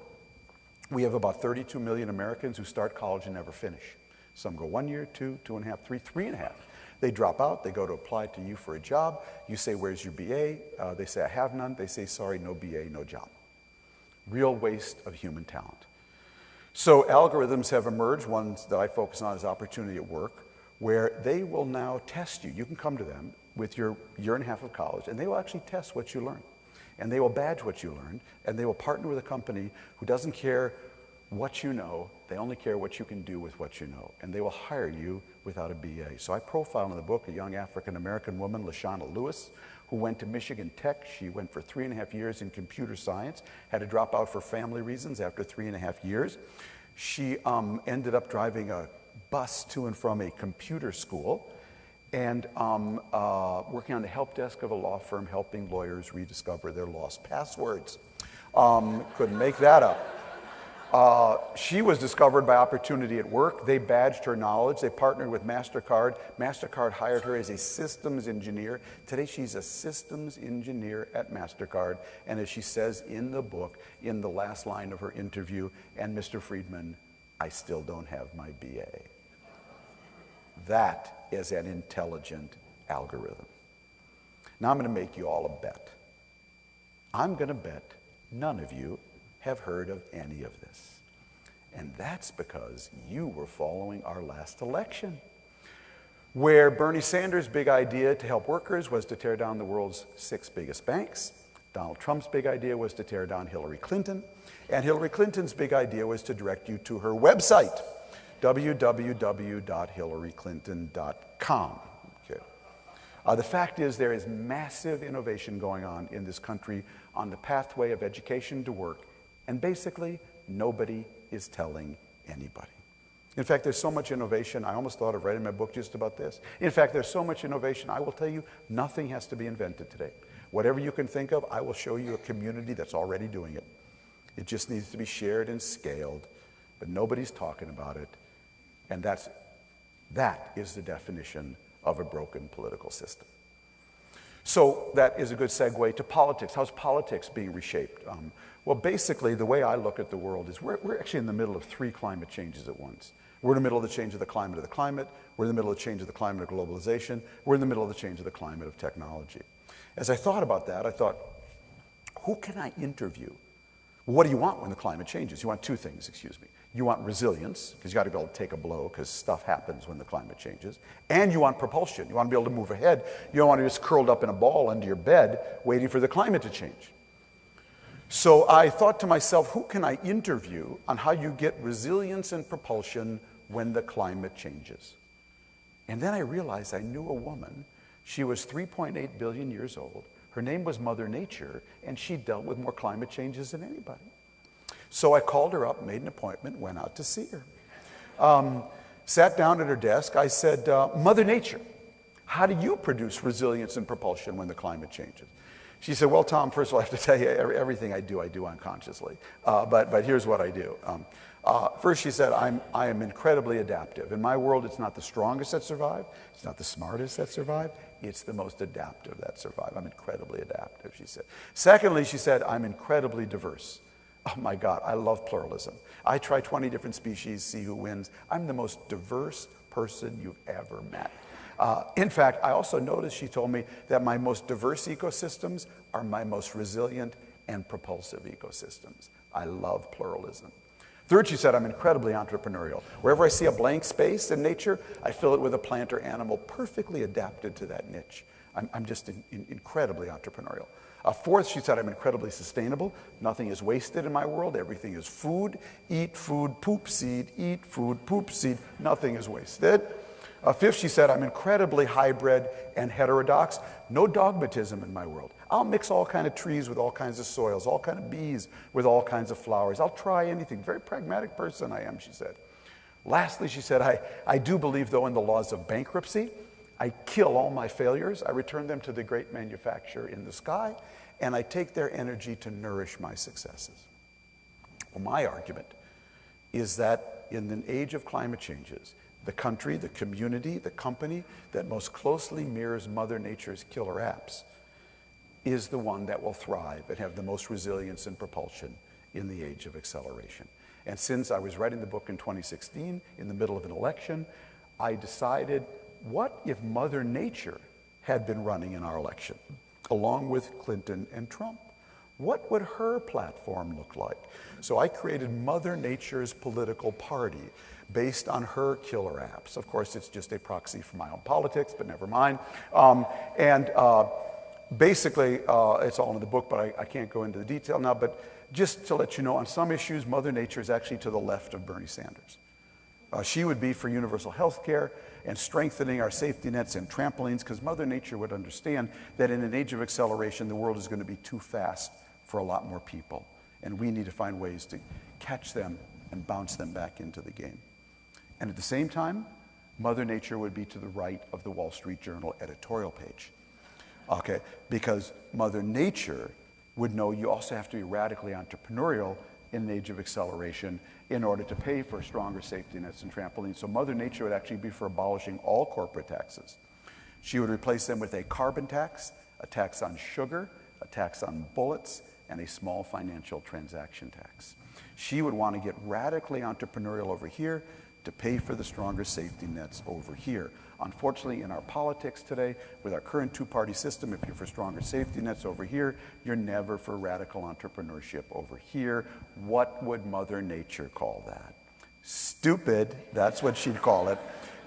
We have about 32 million Americans who start college and never finish. Some go 1 year, 2, 2.5, 3, 3.5. They drop out, they go to apply to you for a job. You say, where's your BA? They say, I have none. They say, sorry, no BA, no job. Real waste of human talent. So algorithms have emerged, ones that I focus on is opportunity at work, where they will now test you. You can come to them with your year and a half of college, and they will actually test what you learn. And they will badge what you learned, and they will partner with a company who doesn't care what you know, they only care what you can do with what you know, and they will hire you without a BA. So I profile in the book a young African-American woman, LaShawna Lewis, who went to Michigan Tech. She went for 3.5 years in computer science, had to drop out for family reasons after 3.5 years. She ended up driving a bus to and from a computer school and working on the help desk of a law firm, helping lawyers rediscover their lost passwords. Couldn't make that up. She was discovered by opportunity at work. They badged her knowledge. They partnered with MasterCard. MasterCard hired her as a systems engineer. Today she's a systems engineer at MasterCard. And as she says in the book, in the last line of her interview, and Mr. Friedman, I still don't have my BA. That is an intelligent algorithm. Now I'm going to make you all a bet. I'm going to bet none of you have heard of any of this. And that's because you were following our last election, where Bernie Sanders' big idea to help workers was to tear down the world's 6 biggest banks. Donald Trump's big idea was to tear down Hillary Clinton. And Hillary Clinton's big idea was to direct you to her website, www.hillaryclinton.com. Okay. The fact is there is massive innovation going on in this country on the pathway of education to work. And basically, nobody is telling anybody. In fact, there's so much innovation, I almost thought of writing my book just about this. In fact, there's so much innovation, I will tell you, nothing has to be invented today. Whatever you can think of, I will show you a community that's already doing it. It just needs to be shared and scaled, but nobody's talking about it. And that is the definition of a broken political system. So that is a good segue to politics. How's politics being reshaped? Well, basically, the way I look at the world is we're actually in the middle of 3 climate changes at once. We're in the middle of the change of the climate. We're in the middle of the change of the climate of globalization. We're in the middle of the change of the climate of technology. As I thought about that, I thought, who can I interview? What do you want when the climate changes? You want 2 things, excuse me. You want resilience, because you got to be able to take a blow, because stuff happens when the climate changes. And you want propulsion. You want to be able to move ahead. You don't want to be just curled up in a ball under your bed waiting for the climate to change. So I thought to myself, who can I interview on how you get resilience and propulsion when the climate changes? And then I realized I knew a woman. She was 3.8 billion years old. Her name was Mother Nature, and she dealt with more climate changes than anybody. So I called her up, made an appointment, went out to see her. Sat down at her desk. I said, Mother Nature, how do you produce resilience and propulsion when the climate changes? She said, well, Tom, first of all, I have to tell you, everything I do unconsciously. But here's what I do. First, she said, I am incredibly adaptive. In my world, it's not the strongest that survive. It's not the smartest that survive. It's the most adaptive that survive. I'm incredibly adaptive, she said. Secondly, she said, I'm incredibly diverse. Oh my God, I love pluralism. I try 20 different species, see who wins. I'm the most diverse person you've ever met. In fact, I also noticed, she told me, that my most diverse ecosystems are my most resilient and propulsive ecosystems. I love pluralism. Third, she said, I'm incredibly entrepreneurial. Wherever I see a blank space in nature, I fill it with a plant or animal perfectly adapted to that niche. I'm just incredibly entrepreneurial. Fourth, she said, I'm incredibly sustainable. Nothing is wasted in my world. Everything is food. Eat food, poop seed. Eat food, poop seed. Nothing is wasted. Fifth, she said, I'm incredibly hybrid and heterodox. No dogmatism in my world. I'll mix all kinds of trees with all kinds of soils, all kinds of bees with all kinds of flowers. I'll try anything. Very pragmatic person I am, she said. Lastly, she said, I do believe, though, in the laws of bankruptcy. I kill all my failures. I return them to the great manufacturer in the sky, and I take their energy to nourish my successes. Well, my argument is that in the age of climate changes, the country, the community, the company that most closely mirrors Mother Nature's killer apps is the one that will thrive and have the most resilience and propulsion in the age of acceleration. And since I was writing the book in 2016, in the middle of an election, I decided what if Mother Nature had been running in our election, along with Clinton and Trump? What would her platform look like? So I created Mother Nature's political party based on her killer apps. Of course, it's just a proxy for my own politics, but never mind. Basically, it's all in the book, but I can't go into the detail now. But just to let you know, on some issues, Mother Nature is actually to the left of Bernie Sanders. She would be for universal health care and strengthening our safety nets and trampolines, because Mother Nature would understand that in an age of acceleration, the world is going to be too fast for a lot more people. And we need to find ways to catch them and bounce them back into the game. And at the same time, Mother Nature would be to the right of the Wall Street Journal editorial page. Okay, because Mother Nature would know you also have to be radically entrepreneurial in an age of acceleration in order to pay for stronger safety nets and trampolines. So Mother Nature would actually be for abolishing all corporate taxes. She would replace them with a carbon tax, a tax on sugar, a tax on bullets, and a small financial transaction tax. She would want to get radically entrepreneurial over here to pay for the stronger safety nets over here. Unfortunately, in our politics today, with our current two-party system, if you're for stronger safety nets over here, you're never for radical entrepreneurship over here. What would Mother Nature call that? Stupid, that's what she'd call it,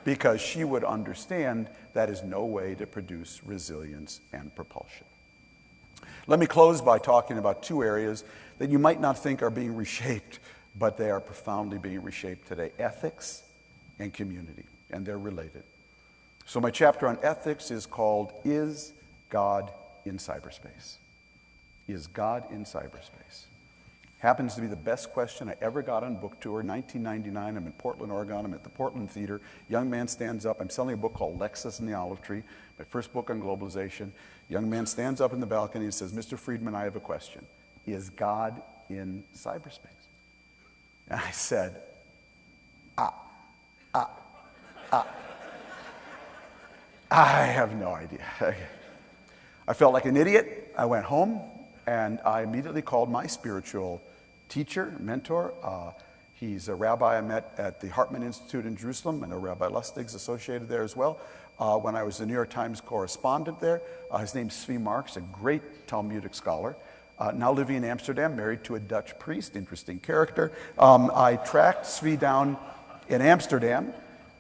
because she would understand that is no way to produce resilience and propulsion. Let me close by talking about two areas that you might not think are being reshaped, but they are profoundly being reshaped today: ethics and community, and they're related. So my chapter on ethics is called, Is God in Cyberspace? Is God in cyberspace? Happens to be the best question I ever got on book tour, 1999. I'm in Portland, Oregon. I'm at the Portland Theater. Young man stands up. I'm selling a book called Lexus and the Olive Tree, my first book on globalization. Young man stands up in the balcony and says, Mr. Friedman, I have a question. Is God in cyberspace? And I said, I have no idea. I felt like an idiot. I went home and I immediately called my spiritual teacher, mentor. He's a rabbi I met at the Hartman Institute in Jerusalem. I know Rabbi Lustig's associated there as well. When I was the New York Times correspondent there, his name's Zvi Marks, a great Talmudic scholar. Now living in Amsterdam, married to a Dutch priest, interesting character. I tracked Zvi down in Amsterdam,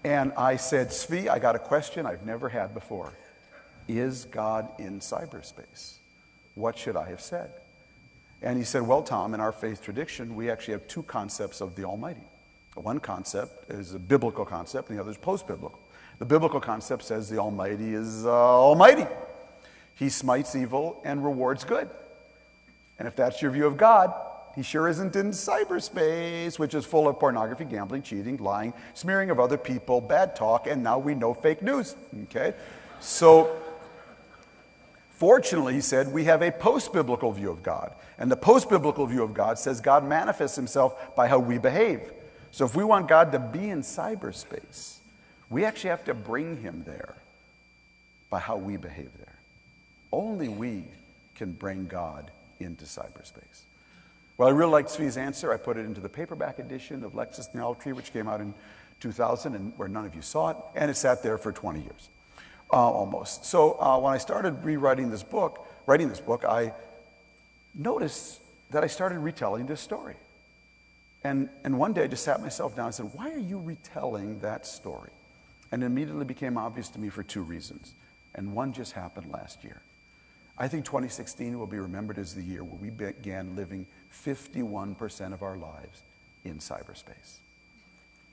and I said, Zvi, I got a question I've never had before. Is God in cyberspace? What should I have said? And he said, well, Tom, in our faith tradition, we actually have two concepts of the Almighty. One concept is a biblical concept, and the other is post-biblical. The biblical concept says the Almighty is almighty. He smites evil and rewards good. And if that's your view of God, he sure isn't in cyberspace, which is full of pornography, gambling, cheating, lying, smearing of other people, bad talk, and now we know fake news. Okay? So, fortunately, he said, we have a post-biblical view of God. And the post-biblical view of God says God manifests himself by how we behave. So if we want God to be in cyberspace, we actually have to bring him there by how we behave there. Only we can bring God into cyberspace. Well, I really liked Zvi's answer. I put it into the paperback edition of Lexus and the Olive Tree, which came out in 2000, and where none of you saw it, and it sat there for 20 years, almost. So when I started writing this book, I noticed that I started retelling this story. And one day I just sat myself down and said, why are you retelling that story? And it immediately became obvious to me for two reasons. And one just happened last year. I think 2016 will be remembered as the year where we began living 51% of our lives in cyberspace.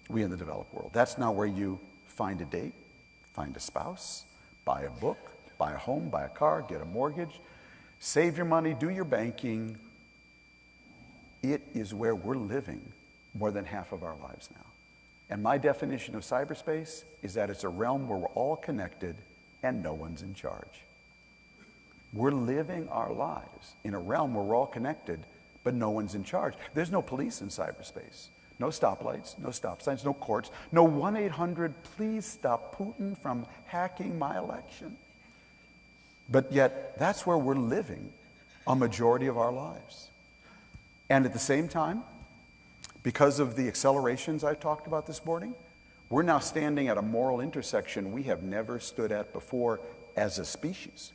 We in the developed world. That's now where you find a date, find a spouse, buy a book, buy a home, buy a car, get a mortgage, save your money, do your banking. It is where we're living more than half of our lives now. And my definition of cyberspace is that it's a realm where we're all connected and no one's in charge. We're living our lives in a realm where we're all connected, but no one's in charge. There's no police in cyberspace. No stoplights, no stop signs, no courts, no 1-800, please stop Putin from hacking my election. But yet, that's where we're living a majority of our lives. And at the same time, because of the accelerations I talked about this morning, We're now standing at a moral intersection we have never stood at before as a species.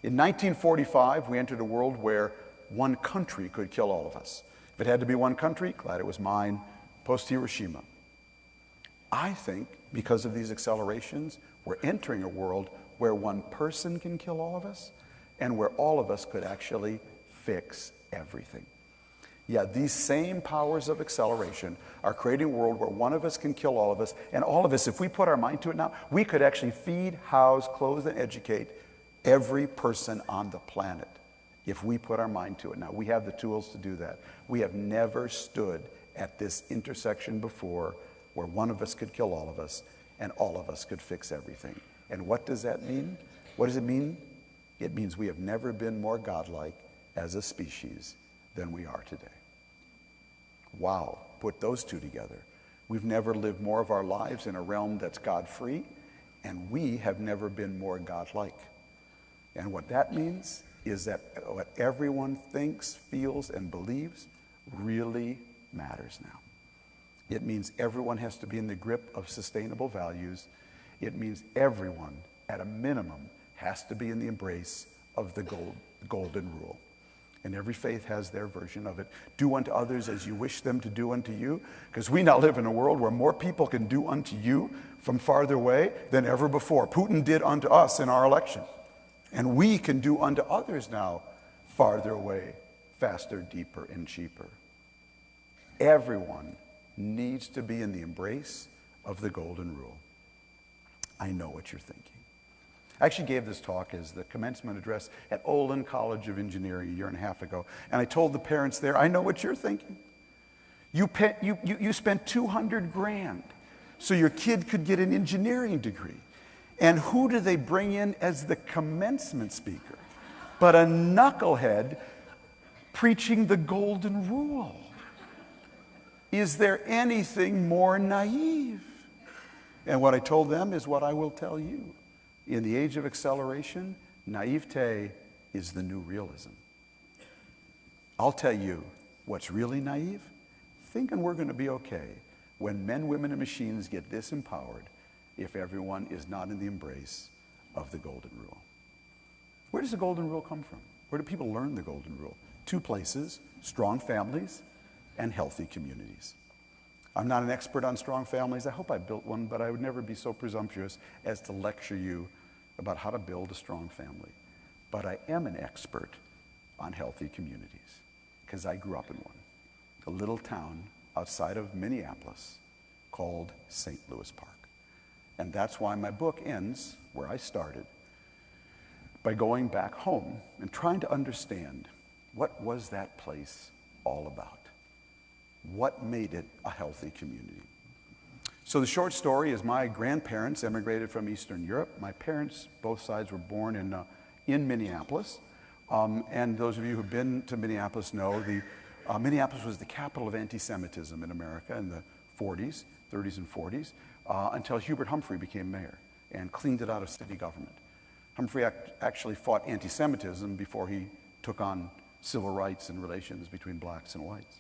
In 1945, we entered a world where one country could kill all of us. If it had to be one country, glad it was mine, post-Hiroshima. I think because of these accelerations, we're entering a world where one person can kill all of us and where all of us could actually fix everything. Yeah, these same powers of acceleration are creating a world where one of us can kill all of us, and all of us, if we put our mind to it now, we could actually feed, house, clothe, and educate every person on the planet if we put our mind to it. Now, we have the tools to do that. We have never stood at this intersection before where one of us could kill all of us and all of us could fix everything. And what does that mean? What does it mean? It means we have never been more godlike as a species than we are today. Wow, put those two together. We've never lived more of our lives in a realm that's God-free, and we have never been more godlike. And what that means is that what everyone thinks, feels, and believes really matters now. It means everyone has to be in the grip of sustainable values. It means everyone, at a minimum, has to be in the embrace of the golden rule. And every faith has their version of it. Do unto others as you wish them to do unto you. Because we now live in a world where more people can do unto you from farther away than ever before. Putin did unto us in our election. And we can do unto others now farther away, faster, deeper, and cheaper. Everyone needs to be in the embrace of the golden rule. I know what you're thinking. I actually gave this talk as the commencement address at Olin College of Engineering a year and a half ago. And I told the parents there, I know what you're thinking. You spent $200,000 so your kid could get an engineering degree. And who do they bring in as the commencement speaker? But a knucklehead preaching the golden rule. Is there anything more naive? And what I told them is what I will tell you. In the age of acceleration, naivete is the new realism. I'll tell you what's really naive. Thinking we're going to be okay when men, women, and machines get this empowered if everyone is not in the embrace of the golden rule. Where does the golden rule come from? Where do people learn the golden rule? Two places: strong families and healthy communities. I'm not an expert on strong families. I hope I built one, but I would never be so presumptuous as to lecture you about how to build a strong family. But I am an expert on healthy communities because I grew up in one, a little town outside of Minneapolis called St. Louis Park. And that's why my book ends where I started, by going back home and trying to understand what was that place all about. What made it a healthy community? So the short story is my grandparents emigrated from Eastern Europe. My parents, both sides, were born in Minneapolis. And those of you who've been to Minneapolis know Minneapolis was the capital of anti-Semitism in America in the 30s and 40s, until Hubert Humphrey became mayor and cleaned it out of city government. Humphrey actually fought anti-Semitism before he took on civil rights and relations between blacks and whites.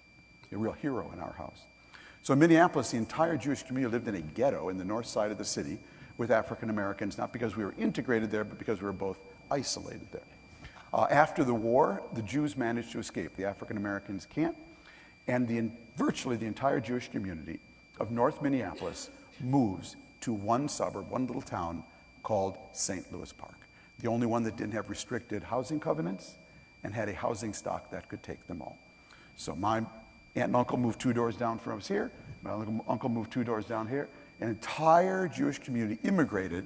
A real hero in our house. So in Minneapolis, the entire Jewish community lived in a ghetto in the north side of the city with African Americans, not because we were integrated there, but because we were both isolated there. After the war, the Jews managed to escape. The African Americans can't. And virtually the entire Jewish community of North Minneapolis moves to one suburb, one little town called St. Louis Park. The only one that didn't have restricted housing covenants and had a housing stock that could take them all. So my aunt and uncle moved 2 doors down from us here. My uncle moved 2 doors down here. An entire Jewish community immigrated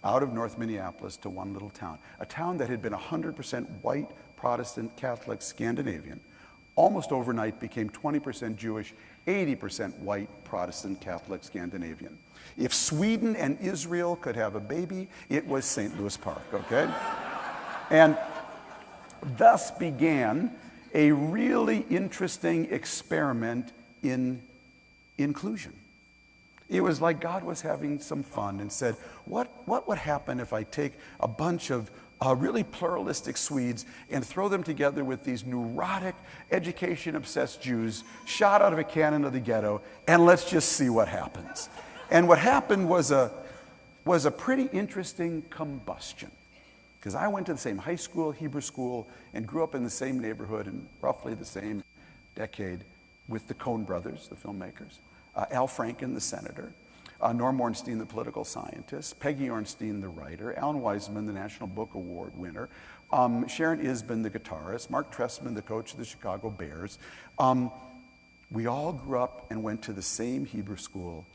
out of North Minneapolis to one little town. A town that had been 100% white, Protestant, Catholic, Scandinavian. Almost overnight became 20% Jewish, 80% white, Protestant, Catholic, Scandinavian. If Sweden and Israel could have a baby, it was St. Louis Park, okay? And thus began a really interesting experiment in inclusion. It was like God was having some fun and said, what would happen if I take a bunch of really pluralistic Swedes and throw them together with these neurotic, education-obsessed Jews shot out of a cannon of the ghetto, and let's just see what happens. And what happened was a pretty interesting combustion. Because I went to the same high school, Hebrew school, and grew up in the same neighborhood in roughly the same decade with the Coen brothers, the filmmakers, Al Franken, the senator, Norm Ornstein, the political scientist, Peggy Ornstein, the writer, Alan Wiseman, the National Book Award winner, Sharon Isbin, the guitarist, Mark Trestman, the coach of the Chicago Bears. We all grew up and went to the same Hebrew school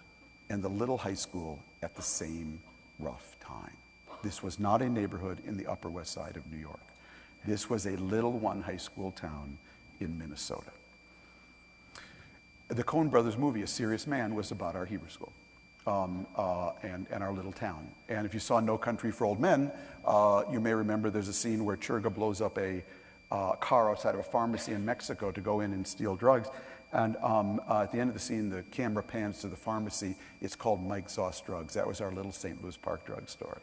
and the little high school at the same rough time. This was not a neighborhood in the Upper West Side of New York. This was a little one high school town in Minnesota. The Coen Brothers movie, A Serious Man, was about our Hebrew school and our little town. And if you saw No Country for Old Men, you may remember there's a scene where Churga blows up a car outside of a pharmacy in Mexico to go in and steal drugs. And at the end of the scene, the camera pans to the pharmacy. It's called Mike Sauce Drugs. That was our little St. Louis Park drugstore.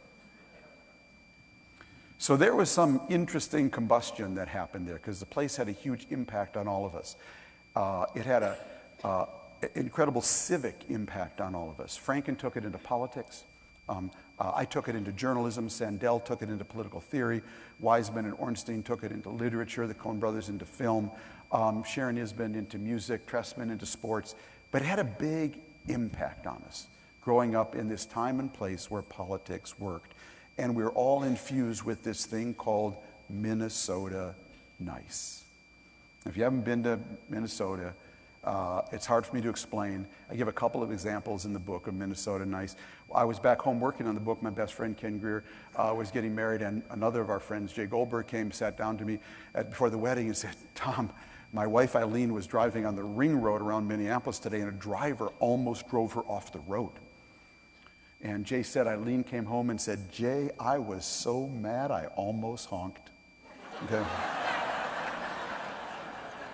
So there was some interesting combustion that happened there because the place had a huge impact on all of us. It had an incredible civic impact on all of us. Franken took it into politics. I took it into journalism. Sandel took it into political theory. Wiseman and Ornstein took it into literature. The Coen brothers into film. Sharon Isbin into music. Trestman into sports. But it had a big impact on us growing up in this time and place where politics worked. And we were all infused with this thing called Minnesota nice. If you haven't been to Minnesota, it's hard for me to explain. I give a couple of examples in the book of Minnesota nice. I was back home working on the book. My best friend, Ken Greer, was getting married, and another of our friends, Jay Goldberg, came, sat down to me before the wedding and said, "Tom, my wife Eileen was driving on the ring road around Minneapolis today, and a driver almost drove her off the road." And Jay said, Eileen came home and said, "Jay, I was so mad I almost honked." Okay.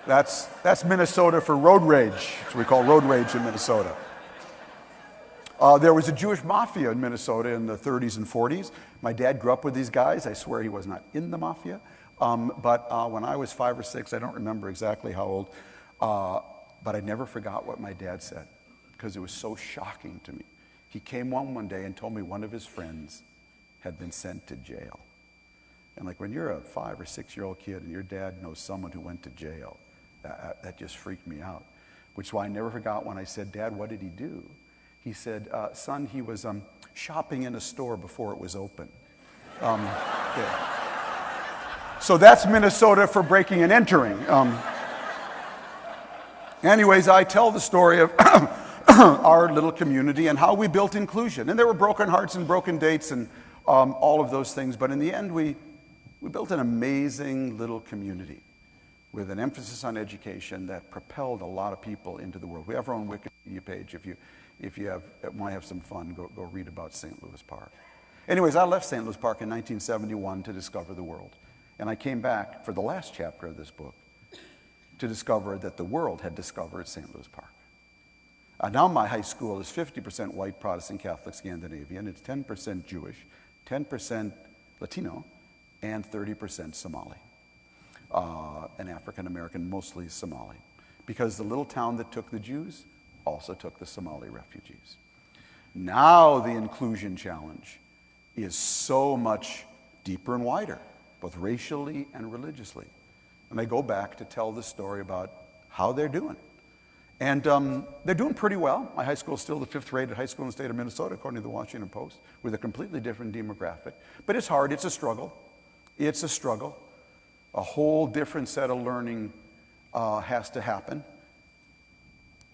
That's Minnesota for road rage. That's what we call road rage in Minnesota. There was a Jewish mafia in Minnesota in the 30s and 40s. My dad grew up with these guys. I swear he was not in the mafia. But when I was 5 or 6, I don't remember exactly how old, but I never forgot what my dad said because it was so shocking to me. He came one day and told me one of his friends had been sent to jail. And like when you're a 5 or 6-year-old kid and your dad knows someone who went to jail, that just freaked me out. Which is why I never forgot when I said, "Dad, what did he do?" He said, "Son, he was shopping in a store before it was open." Yeah. So that's Minnesota for breaking and entering. Anyways, I tell the story of our little community and how we built inclusion. And there were broken hearts and broken dates and all of those things. But in the end, we built an amazing little community with an emphasis on education that propelled a lot of people into the world. We have our own Wikipedia page. If you want to have some fun, go read about St. Louis Park. Anyways, I left St. Louis Park in 1971 to discover the world. And I came back for the last chapter of this book to discover that the world had discovered St. Louis Park. Now my high school is 50% white Protestant Catholic Scandinavian. It's 10% Jewish, 10% Latino, and 30% Somali. And African American, mostly Somali. Because the little town that took the Jews also took the Somali refugees. Now the inclusion challenge is so much deeper and wider, both racially and religiously. And I go back to tell the story about how they're doing. And they're doing pretty well. My high school is still the 5th-rated high school in the state of Minnesota, according to the Washington Post, with a completely different demographic. But it's hard. It's a struggle. It's a struggle. A whole different set of learning has to happen.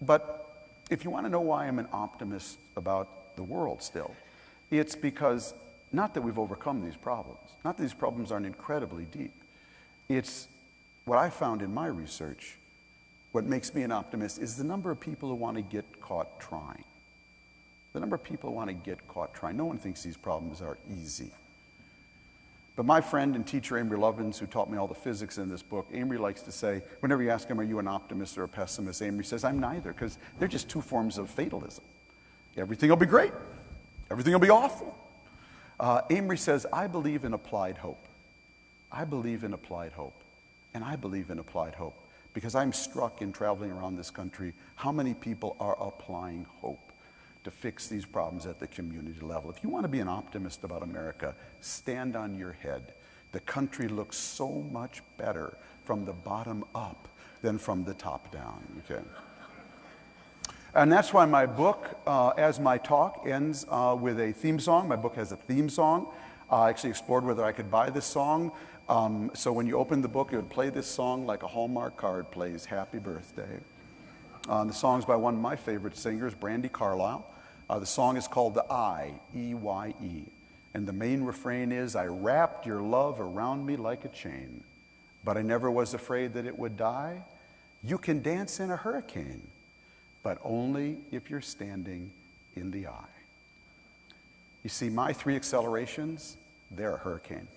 But if you want to know why I'm an optimist about the world still, it's because not that we've overcome these problems, not that these problems aren't incredibly deep. It's what I found in my research. What makes me an optimist is the number of people who want to get caught trying. The number of people who want to get caught trying. No one thinks these problems are easy. But my friend and teacher, Amory Lovins, who taught me all the physics in this book, Amory likes to say, whenever you ask him, are you an optimist or a pessimist, Amory says, I'm neither, because they're just two forms of fatalism. Everything will be great. Everything will be awful. Amory says, I believe in applied hope. I believe in applied hope. And I believe in applied hope because I'm struck in traveling around this country how many people are applying hope to fix these problems at the community level. If you want to be an optimist about America, stand on your head. The country looks so much better from the bottom up than from the top down, okay? And that's why my book, as my talk, ends with a theme song. My book has a theme song. I actually explored whether I could buy this song. So when you open the book, it would play this song like a Hallmark card plays, Happy Birthday. The song's by one of my favorite singers, Brandi Carlile. The song is called The I, E-Y-E. And the main refrain is, I wrapped your love around me like a chain, but I never was afraid that it would die. You can dance in a hurricane, but only if you're standing in the eye. You see, my 3 accelerations, they're a hurricane.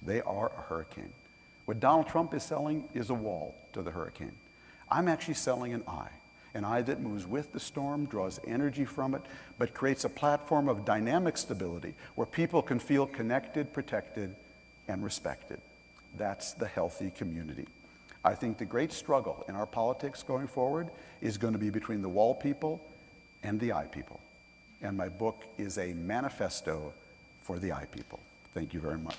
They are a hurricane. What Donald Trump is selling is a wall to the hurricane. I'm actually selling an eye that moves with the storm, draws energy from it, but creates a platform of dynamic stability where people can feel connected, protected, and respected. That's the healthy community. I think the great struggle in our politics going forward is going to be between the wall people and the eye people. And my book is a manifesto for the eye people. Thank you very much.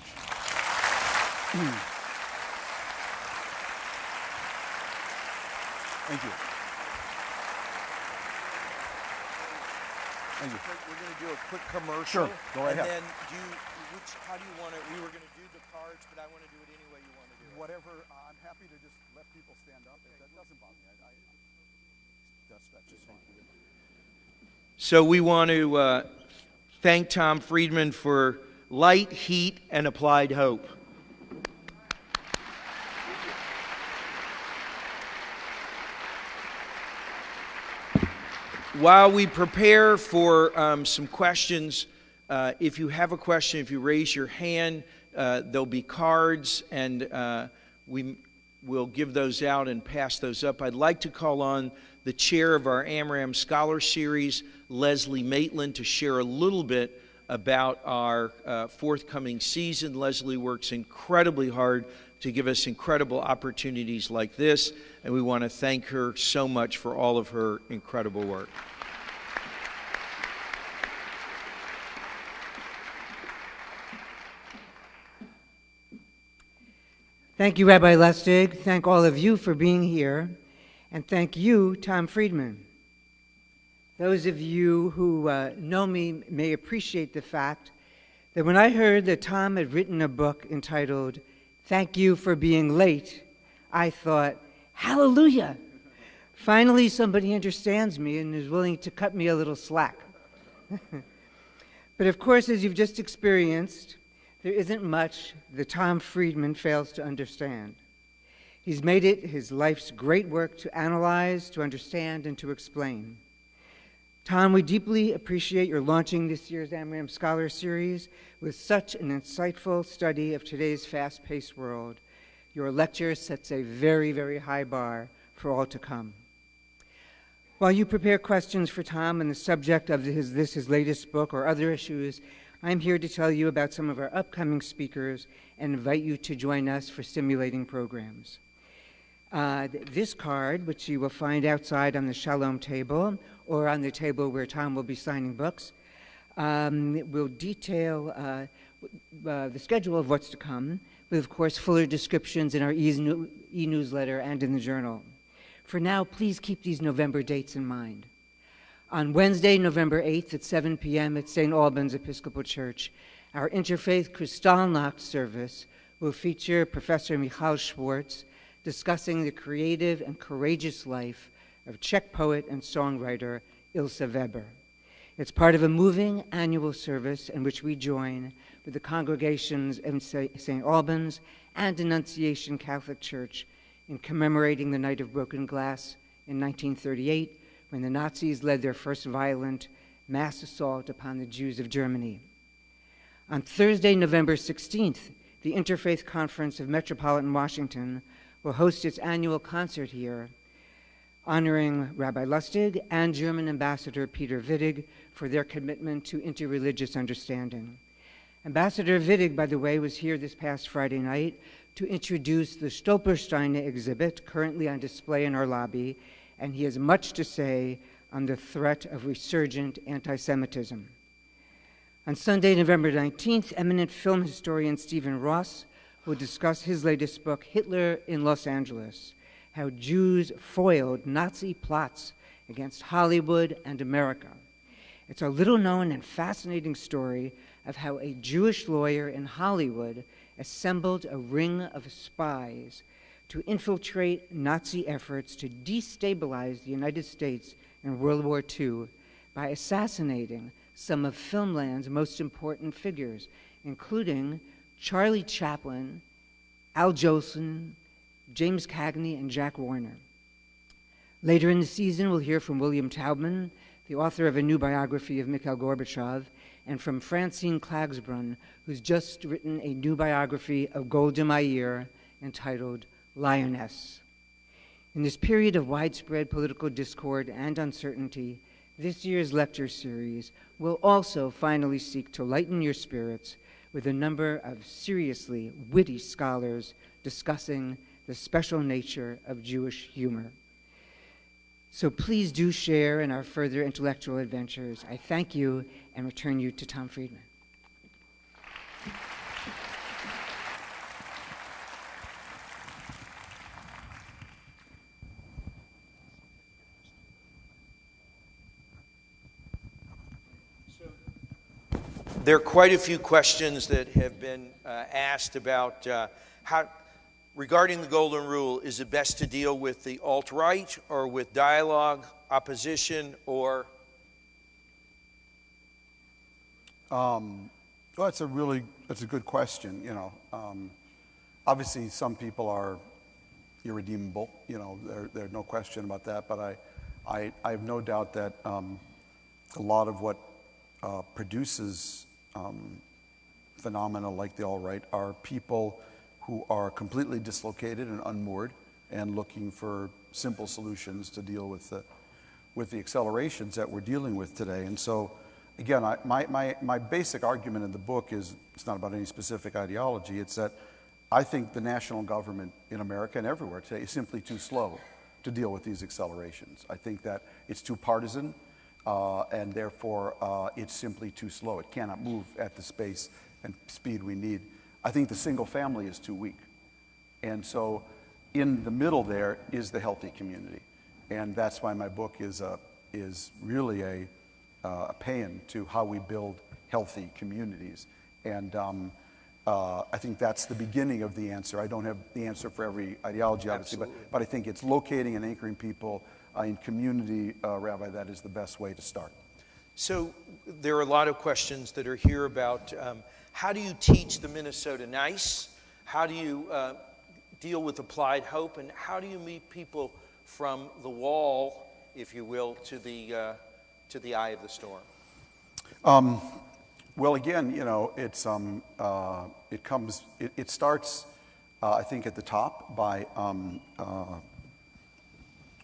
Thank you. Thank you. We're going to do a quick commercial. Sure, go ahead. And then how do you want to, we were going to do the cards, but I want to do it any way you want to do it. Whatever, I'm happy to just let people stand up. That doesn't bother me. That's just fine. So we want to thank Tom Friedman for light, heat, and applied hope. While we prepare for some questions, if you have a question, if you raise your hand, there'll be cards, and we will give those out and pass those up. I'd like to call on the chair of our Amram Scholar Series, Leslie Maitland, to share a little bit about our forthcoming season. Leslie works incredibly hard to give us incredible opportunities like this, and we want to thank her so much for all of her incredible work. Thank you, Rabbi Lustig. Thank all of you for being here. And thank you, Tom Friedman. Those of you who know me may appreciate the fact that when I heard that Tom had written a book entitled, Thank You for Being Late, I thought, hallelujah! Finally, somebody understands me and is willing to cut me a little slack. But of course, as you've just experienced, there isn't much that Tom Friedman fails to understand. He's made it his life's great work to analyze, to understand, and to explain. Tom, we deeply appreciate your launching this year's Amram Scholar Series with such an insightful study of today's fast-paced world. Your lecture sets a very, very high bar for all to come. While you prepare questions for Tom on the subject of his latest book or other issues, I'm here to tell you about some of our upcoming speakers and invite you to join us for stimulating programs. This card, which you will find outside on the Shalom table or on the table where Tom will be signing books, will detail the schedule of what's to come, with, of course, fuller descriptions in our e-newsletter and in the journal. For now, please keep these November dates in mind. On Wednesday, November 8th at 7 p.m. at St. Albans Episcopal Church, our Interfaith Kristallnacht service will feature Professor Michal Schwartz discussing the creative and courageous life of Czech poet and songwriter Ilse Weber. It's part of a moving annual service in which we join with the congregations in St. Albans and Annunciation Catholic Church in commemorating the Night of Broken Glass in 1938, when the Nazis led their first violent mass assault upon the Jews of Germany. On Thursday, November 16th, the Interfaith Conference of Metropolitan Washington will host its annual concert here, honoring Rabbi Lustig and German Ambassador Peter Wittig for their commitment to interreligious understanding. Ambassador Wittig, by the way, was here this past Friday night to introduce the Stolpersteine exhibit currently on display in our lobby, and he has much to say on the threat of resurgent anti-Semitism. On Sunday, November 19th, eminent film historian Stephen Ross will discuss his latest book, Hitler in Los Angeles, How Jews Foiled Nazi Plots Against Hollywood and America. It's a little-known and fascinating story of how a Jewish lawyer in Hollywood assembled a ring of spies to infiltrate Nazi efforts to destabilize the United States in World War II by assassinating some of filmland's most important figures, including Charlie Chaplin, Al Jolson, James Cagney, and Jack Warner. Later in the season, we'll hear from William Taubman, the author of a new biography of Mikhail Gorbachev, and from Francine Klagsbrun, who's just written a new biography of Golda Meir entitled Lioness. In this period of widespread political discord and uncertainty, this year's lecture series will also finally seek to lighten your spirits with a number of seriously witty scholars discussing the special nature of Jewish humor. So please do share in our further intellectual adventures. I thank you and return you to Tom Friedman. There are quite a few questions that have been asked about how, regarding the Golden Rule, is it best to deal with the alt-right or with dialogue, opposition, or? Well, that's a good question. You know, obviously some people are irredeemable. You know, there's no question about that. But I have no doubt that a lot of what produces phenomena like the alt-right are people who are completely dislocated and unmoored and looking for simple solutions to deal with the accelerations that we're dealing with today. And so, again, my basic argument in the book is, it's not about any specific ideology, it's that I think the national government in America and everywhere today is simply too slow to deal with these accelerations. I think that it's too partisan, and therefore it's simply too slow. It cannot move at the pace and speed we need. I think the single family is too weak. And so in the middle there is the healthy community. And that's why my book is really a paean to how we build healthy communities. And I think that's the beginning of the answer. I don't have the answer for every ideology, obviously, but I think it's locating and anchoring people in community, Rabbi, that is the best way to start. So there are a lot of questions that are here about how do you teach the Minnesota nice? How do you deal with applied hope? And how do you meet people from the wall, if you will, to the eye of the storm? Well, again, you know, it starts, I think, at the top by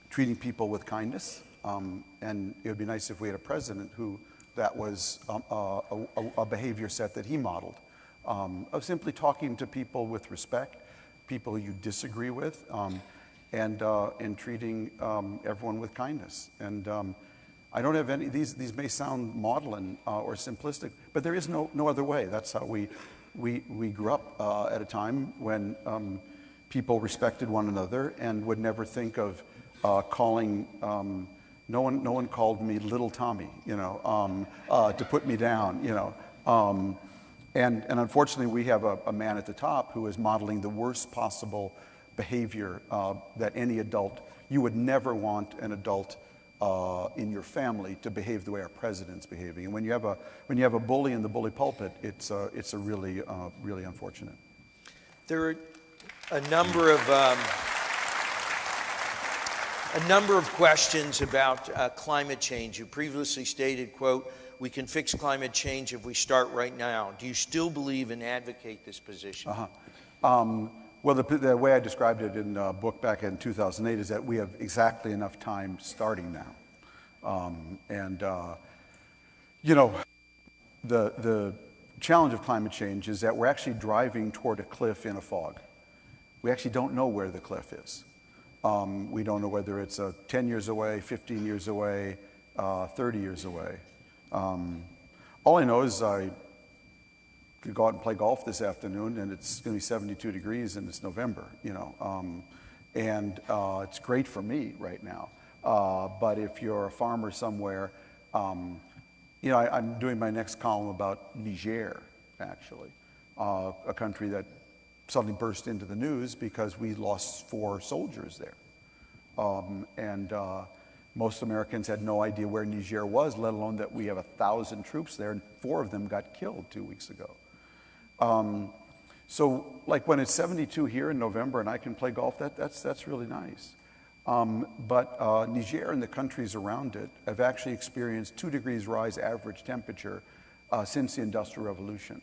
treating people with kindness. And it would be nice if we had a president who that was a behavior set that he modeled, of simply talking to people with respect, people you disagree with, and treating everyone with kindness. And I don't have any, these may sound maudlin or simplistic, but there is no other way. That's how we grew up at a time when people respected one another and would never think of calling, no one called me Little Tommy, you know, to put me down, you know. And unfortunately, we have a man at the top who is modeling the worst possible behavior that any adult, you would never want an adult in your family to behave the way our president's behaving. And when you have a bully in the bully pulpit, it's a really unfortunate. There are a number of questions about climate change. You previously stated, quote, "We can fix climate change if we start right now." Do you still believe and advocate this position? Well, the way I described it in a book back in 2008 is that we have exactly enough time starting now. You know, the challenge of climate change is that we're actually driving toward a cliff in a fog. We actually don't know where the cliff is. We don't know whether it's 10 years away, 15 years away, 30 years away. All I know is I could go out and play golf this afternoon, and it's going to be 72 degrees, and it's November, you know. It's great for me right now. But if you're a farmer somewhere, you know, I'm doing my next column about Niger, actually, a country that suddenly burst into the news because we lost 4 soldiers there. Most Americans had no idea where Niger was, let alone that we have 1,000 troops there, and 4 of them got killed 2 weeks ago. So, like when it's 72 here in November and I can play golf, that's really nice. But Niger and the countries around it have actually experienced 2 degrees rise average temperature since the Industrial Revolution.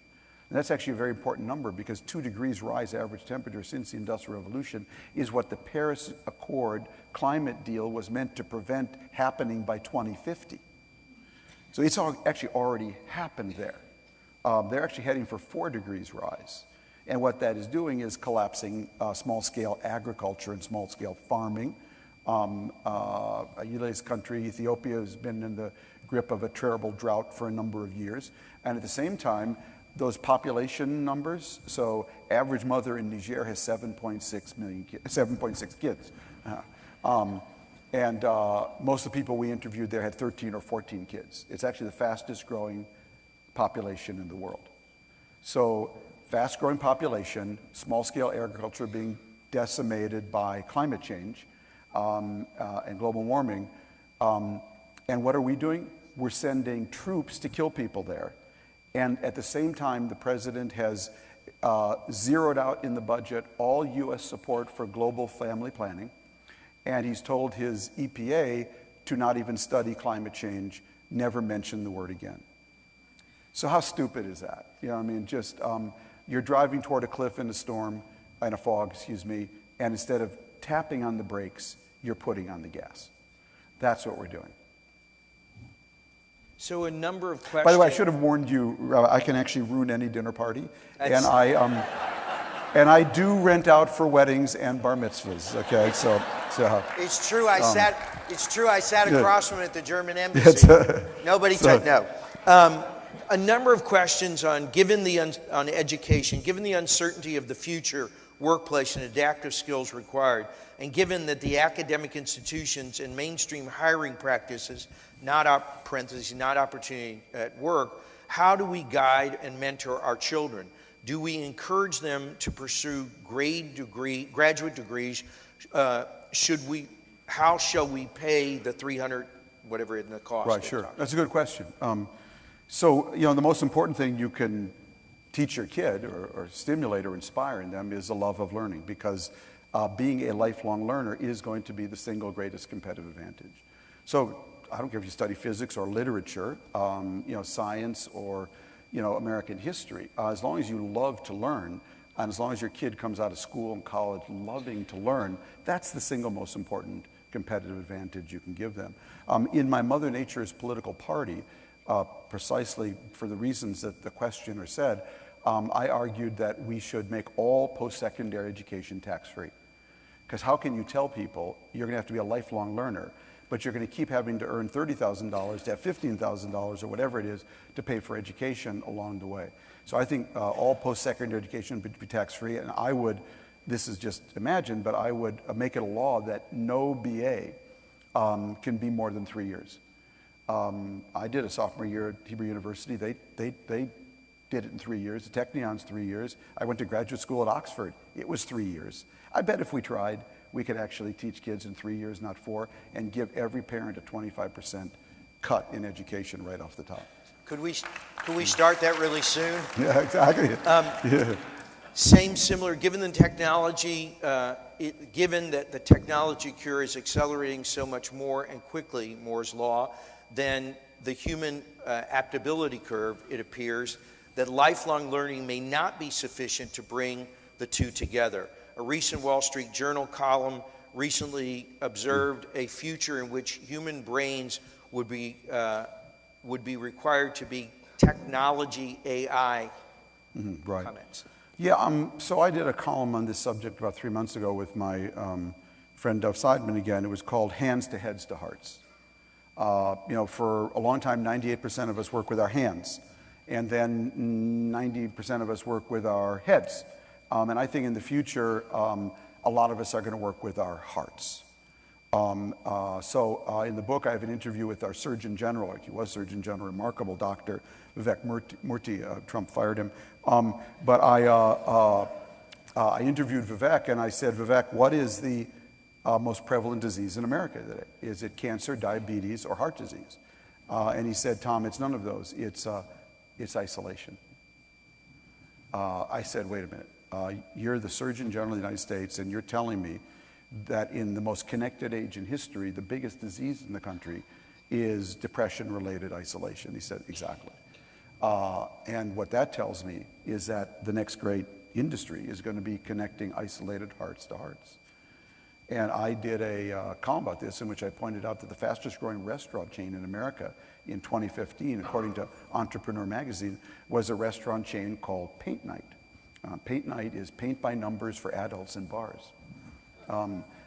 And that's actually a very important number because 2 degrees rise average temperature since the Industrial Revolution is what the Paris Accord climate deal was meant to prevent happening by 2050. So it's actually already happened there. They're actually heading for 4 degrees rise. And what that is doing is collapsing small-scale agriculture and small-scale farming. This country, Ethiopia, has been in the grip of a terrible drought for a number of years. And at the same time, those population numbers, so average mother in Niger has 7.6 kids. Most of the people we interviewed there had 13 or 14 kids. It's actually the fastest growing population in the world. So fast growing population, small scale agriculture being decimated by climate change and global warming. And what are we doing? We're sending troops to kill people there. And at the same time, the president has zeroed out in the budget all U.S. support for global family planning. And he's told his EPA to not even study climate change, never mention the word again. So how stupid is that? You know, I mean, just you're driving toward a cliff in a storm, in a fog, excuse me, and instead of tapping on the brakes, you're putting on the gas. That's what we're doing. So a number of questions. By the way, I should have warned you, I can actually ruin any dinner party. And I do rent out for weddings and bar mitzvahs, okay? So it's true, I sat good. across from him at the German embassy. Nobody said no. A number of questions on on education, given the uncertainty of the future workplace and adaptive skills required, and given that the academic institutions and mainstream hiring practices, not opportunity at work, how do we guide and mentor our children? Do we encourage them to pursue graduate degrees? How shall we pay the 300, whatever the cost? Right, sure. That's a good question. So, you know, the most important thing you can teach your kid or stimulate or inspire in them is a love of learning, because being a lifelong learner is going to be the single greatest competitive advantage. So I don't care if you study physics or literature, you know, science or, you know, American history. As long as you love to learn, and as long as your kid comes out of school and college loving to learn, that's the single most important competitive advantage you can give them. In my Mother Nature's political party, precisely for the reasons that the questioner said, I argued that we should make all post-secondary education tax-free. Because how can you tell people you're going to have to be a lifelong learner, but you're going to keep having to earn $30,000 to have $15,000 or whatever it is to pay for education along the way? So I think all post-secondary education would be tax-free, and I would, this is just imagined, but I would make it a law that no BA can be more than 3 years. I did a sophomore year at Hebrew University. They did it in 3 years. The Technion's 3 years. I went to graduate school at Oxford. It was 3 years. I bet if we tried, we could actually teach kids in 3 years, not 4, and give every parent a 25% cut in education right off the top. Could we start that really soon? Yeah, exactly. Similar, given the technology, given that the technology cure is accelerating so much more and quickly, Moore's law, than the human adaptability curve, it appears that lifelong learning may not be sufficient to bring the two together. A recent Wall Street Journal column recently observed a future in which human brains would be required to be technology AI right. comments. Yeah, so I did a column on this subject about 3 months ago with my friend Dov Seidman again. It was called Hands to Heads to Hearts. For a long time, 98% of us work with our hands, and then 90% of us work with our heads. And I think in the future, a lot of us are going to work with our hearts. So in the book, I have an interview with our Surgeon General. He was Surgeon General, remarkable doctor, Vivek Murthy. Trump fired him. But I interviewed Vivek, and I said, Vivek, what is the most prevalent disease in America today? Is it cancer, diabetes, or heart disease? And he said, Tom, it's none of those. It's isolation. I said, wait a minute. You're the Surgeon General of the United States, and you're telling me that in the most connected age in history, the biggest disease in the country is depression-related isolation. He said, exactly. And what that tells me is that the next great industry is going to be connecting isolated hearts to hearts. And I did a column about this in which I pointed out that the fastest growing restaurant chain in America in 2015, according to Entrepreneur magazine, was a restaurant chain called Paint Night. Paint Night is paint by numbers for adults in bars.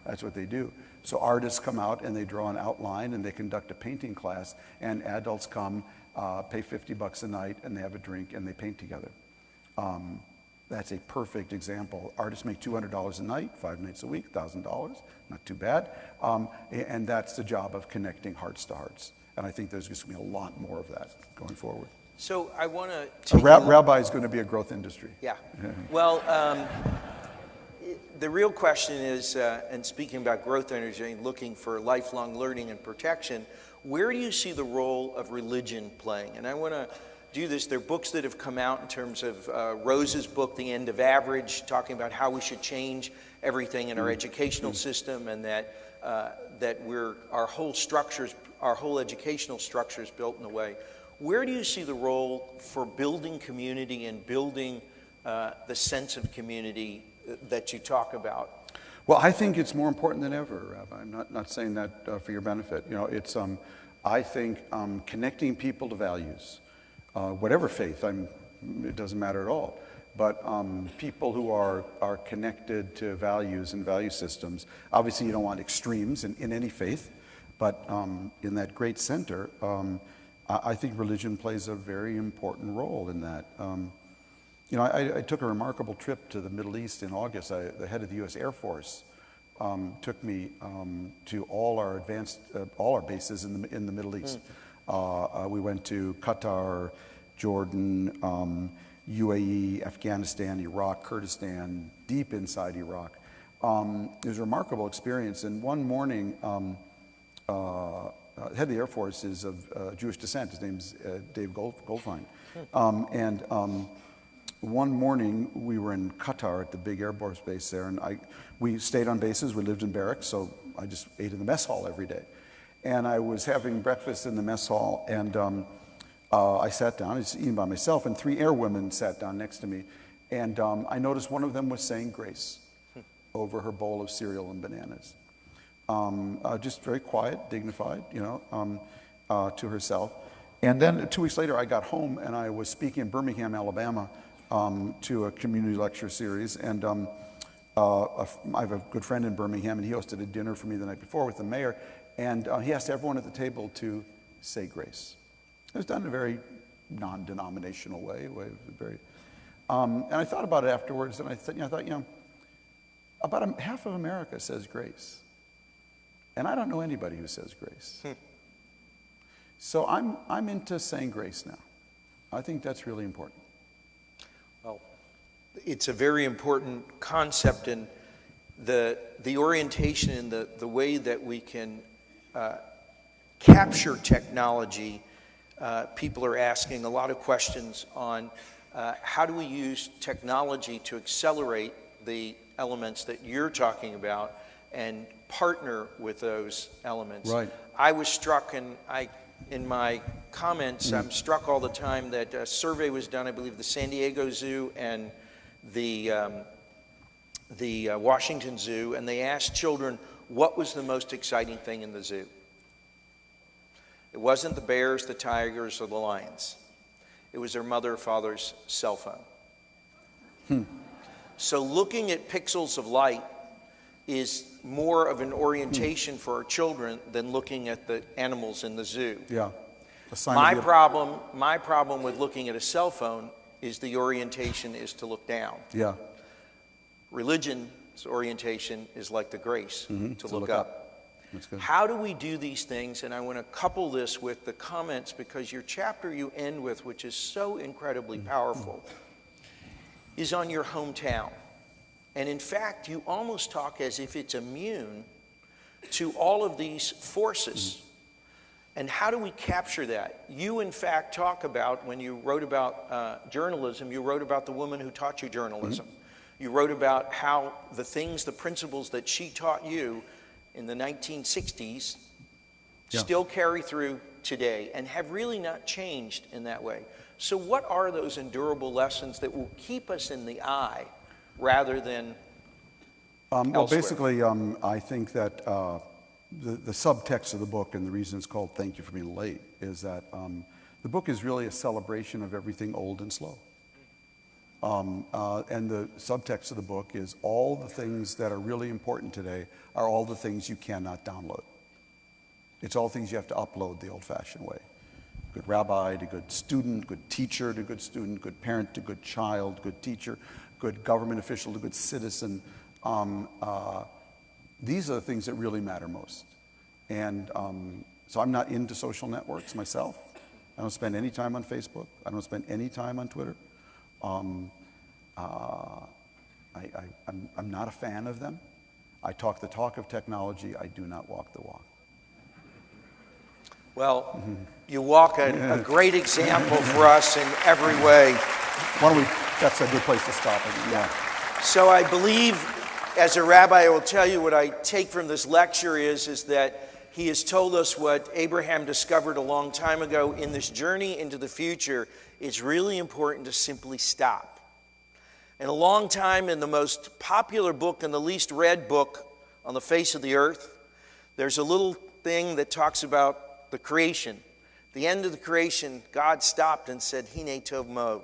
That's what they do. So artists come out and they draw an outline and they conduct a painting class, and adults come, pay $50 a night, and they have a drink and they paint together. That's a perfect example. Artists make $200 a night, 5 nights a week, $1,000, not too bad. And that's the job of connecting hearts to hearts. And I think there's going to be a lot more of that going forward. So I want to Rabbi is going to be a growth industry. Yeah. Well, the real question is, and speaking about growth energy, looking for lifelong learning and protection, where do you see the role of religion playing? And I want to do this. There are books that have come out in terms of Rose's book, The End of Average, talking about how we should change everything in our educational system, and that our whole educational structure is built in a way. Where do you see the role for building community and building the sense of community that you talk about? Well, I think it's more important than ever, Rabbi. I'm not saying that for your benefit. It's I think connecting people to values, whatever faith. It doesn't matter at all. But people who are connected to values and value systems. Obviously, you don't want extremes in any faith, but in that great center, I think religion plays a very important role in that. I took a remarkable trip to the Middle East in August. The head of the U.S. Air Force took me to all our bases in the Middle East. We went to Qatar, Jordan, UAE, Afghanistan, Iraq, Kurdistan, deep inside Iraq. It was a remarkable experience. And one morning, the head of the Air Force is of Jewish descent. His name's Dave Goldfein. One morning, we were in Qatar at the big Air Force base there, and we stayed on bases. We lived in barracks, so I just ate in the mess hall every day. And I was having breakfast in the mess hall, and I sat down. I was eating by myself, and 3 air women sat down next to me. And I noticed one of them was saying grace over her bowl of cereal and bananas. Just very quiet, dignified, to herself. And then 2 weeks later, I got home, and I was speaking in Birmingham, Alabama, to a community lecture series. And I have a good friend in Birmingham, and he hosted a dinner for me the night before with the mayor. And he asked everyone at the table to say grace. It was done in a very non-denominational way. And I thought about it afterwards, and I thought, about half of America says grace. And I don't know anybody who says grace. So I'm into saying grace now. I think that's really important. Well, it's a very important concept, and the orientation and the way that we can capture technology. People are asking a lot of questions on how do we use technology to accelerate the elements that you're talking about and partner with those elements. Right. I was struck, and in my comments, I'm struck all the time that a survey was done, I believe the San Diego Zoo and the Washington Zoo, and they asked children what was the most exciting thing in the zoo. It wasn't the bears, the tigers, or the lions. It was their mother or father's cell phone. So looking at pixels of light is more of an orientation for our children than looking at the animals in the zoo. Yeah. A sign My of the- problem with looking at a cell phone is the orientation is to look down. Yeah. Religion's orientation is like the grace, to look up. That's good. How do we do these things? And I want to couple this with the comments, because your chapter you end with, which is so incredibly powerful, is on your hometown. And in fact, you almost talk as if it's immune to all of these forces. And how do we capture that? You, in fact, talk about, when you wrote about journalism, you wrote about the woman who taught you journalism. You wrote about how the principles that she taught you in the 1960s still carry through today and have really not changed in that way. So what are those endurable lessons that will keep us in the eye rather than Well, elsewhere? basically, I think that the subtext of the book, and the reason it's called Thank You for Being Late, is that the book is really a celebration of everything old and slow. And the subtext of the book is all the things that are really important today are all the things you cannot download. It's all things you have to upload the old-fashioned way. Good rabbi to good student, good teacher to good student, good parent to good child, good teacher, good government official to good citizen. These are the things that really matter most. And so I'm not into social networks myself. I don't spend any time on Facebook. I don't spend any time on Twitter. I'm not a fan of them. I talk the talk of technology. I do not walk the walk. Well, you walk a great example for us in every way. Why don't we, that's a good place to stop. Yeah. So I believe, as a rabbi, I will tell you what I take from this lecture is that he has told us what Abraham discovered a long time ago. In this journey into the future, it's really important to simply stop. And a long time, in the most popular book and the least read book on the face of the earth, there's a little thing that talks about the creation. At the end of the creation, God stopped and said, Hine Tov Mod.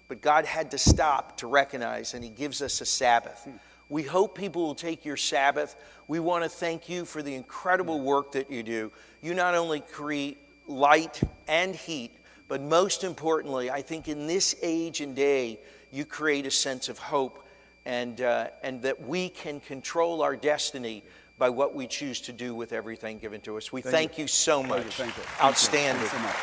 But God had to stop to recognize, and he gives us a Sabbath. We hope people will take your Sabbath. We want to thank you for the incredible work that you do. You not only create light and heat, but most importantly, I think in this age and day, you create a sense of hope and that we can control our destiny by what we choose to do with everything given to us. We thank you so much. Thank you. Outstanding. Thank you so much.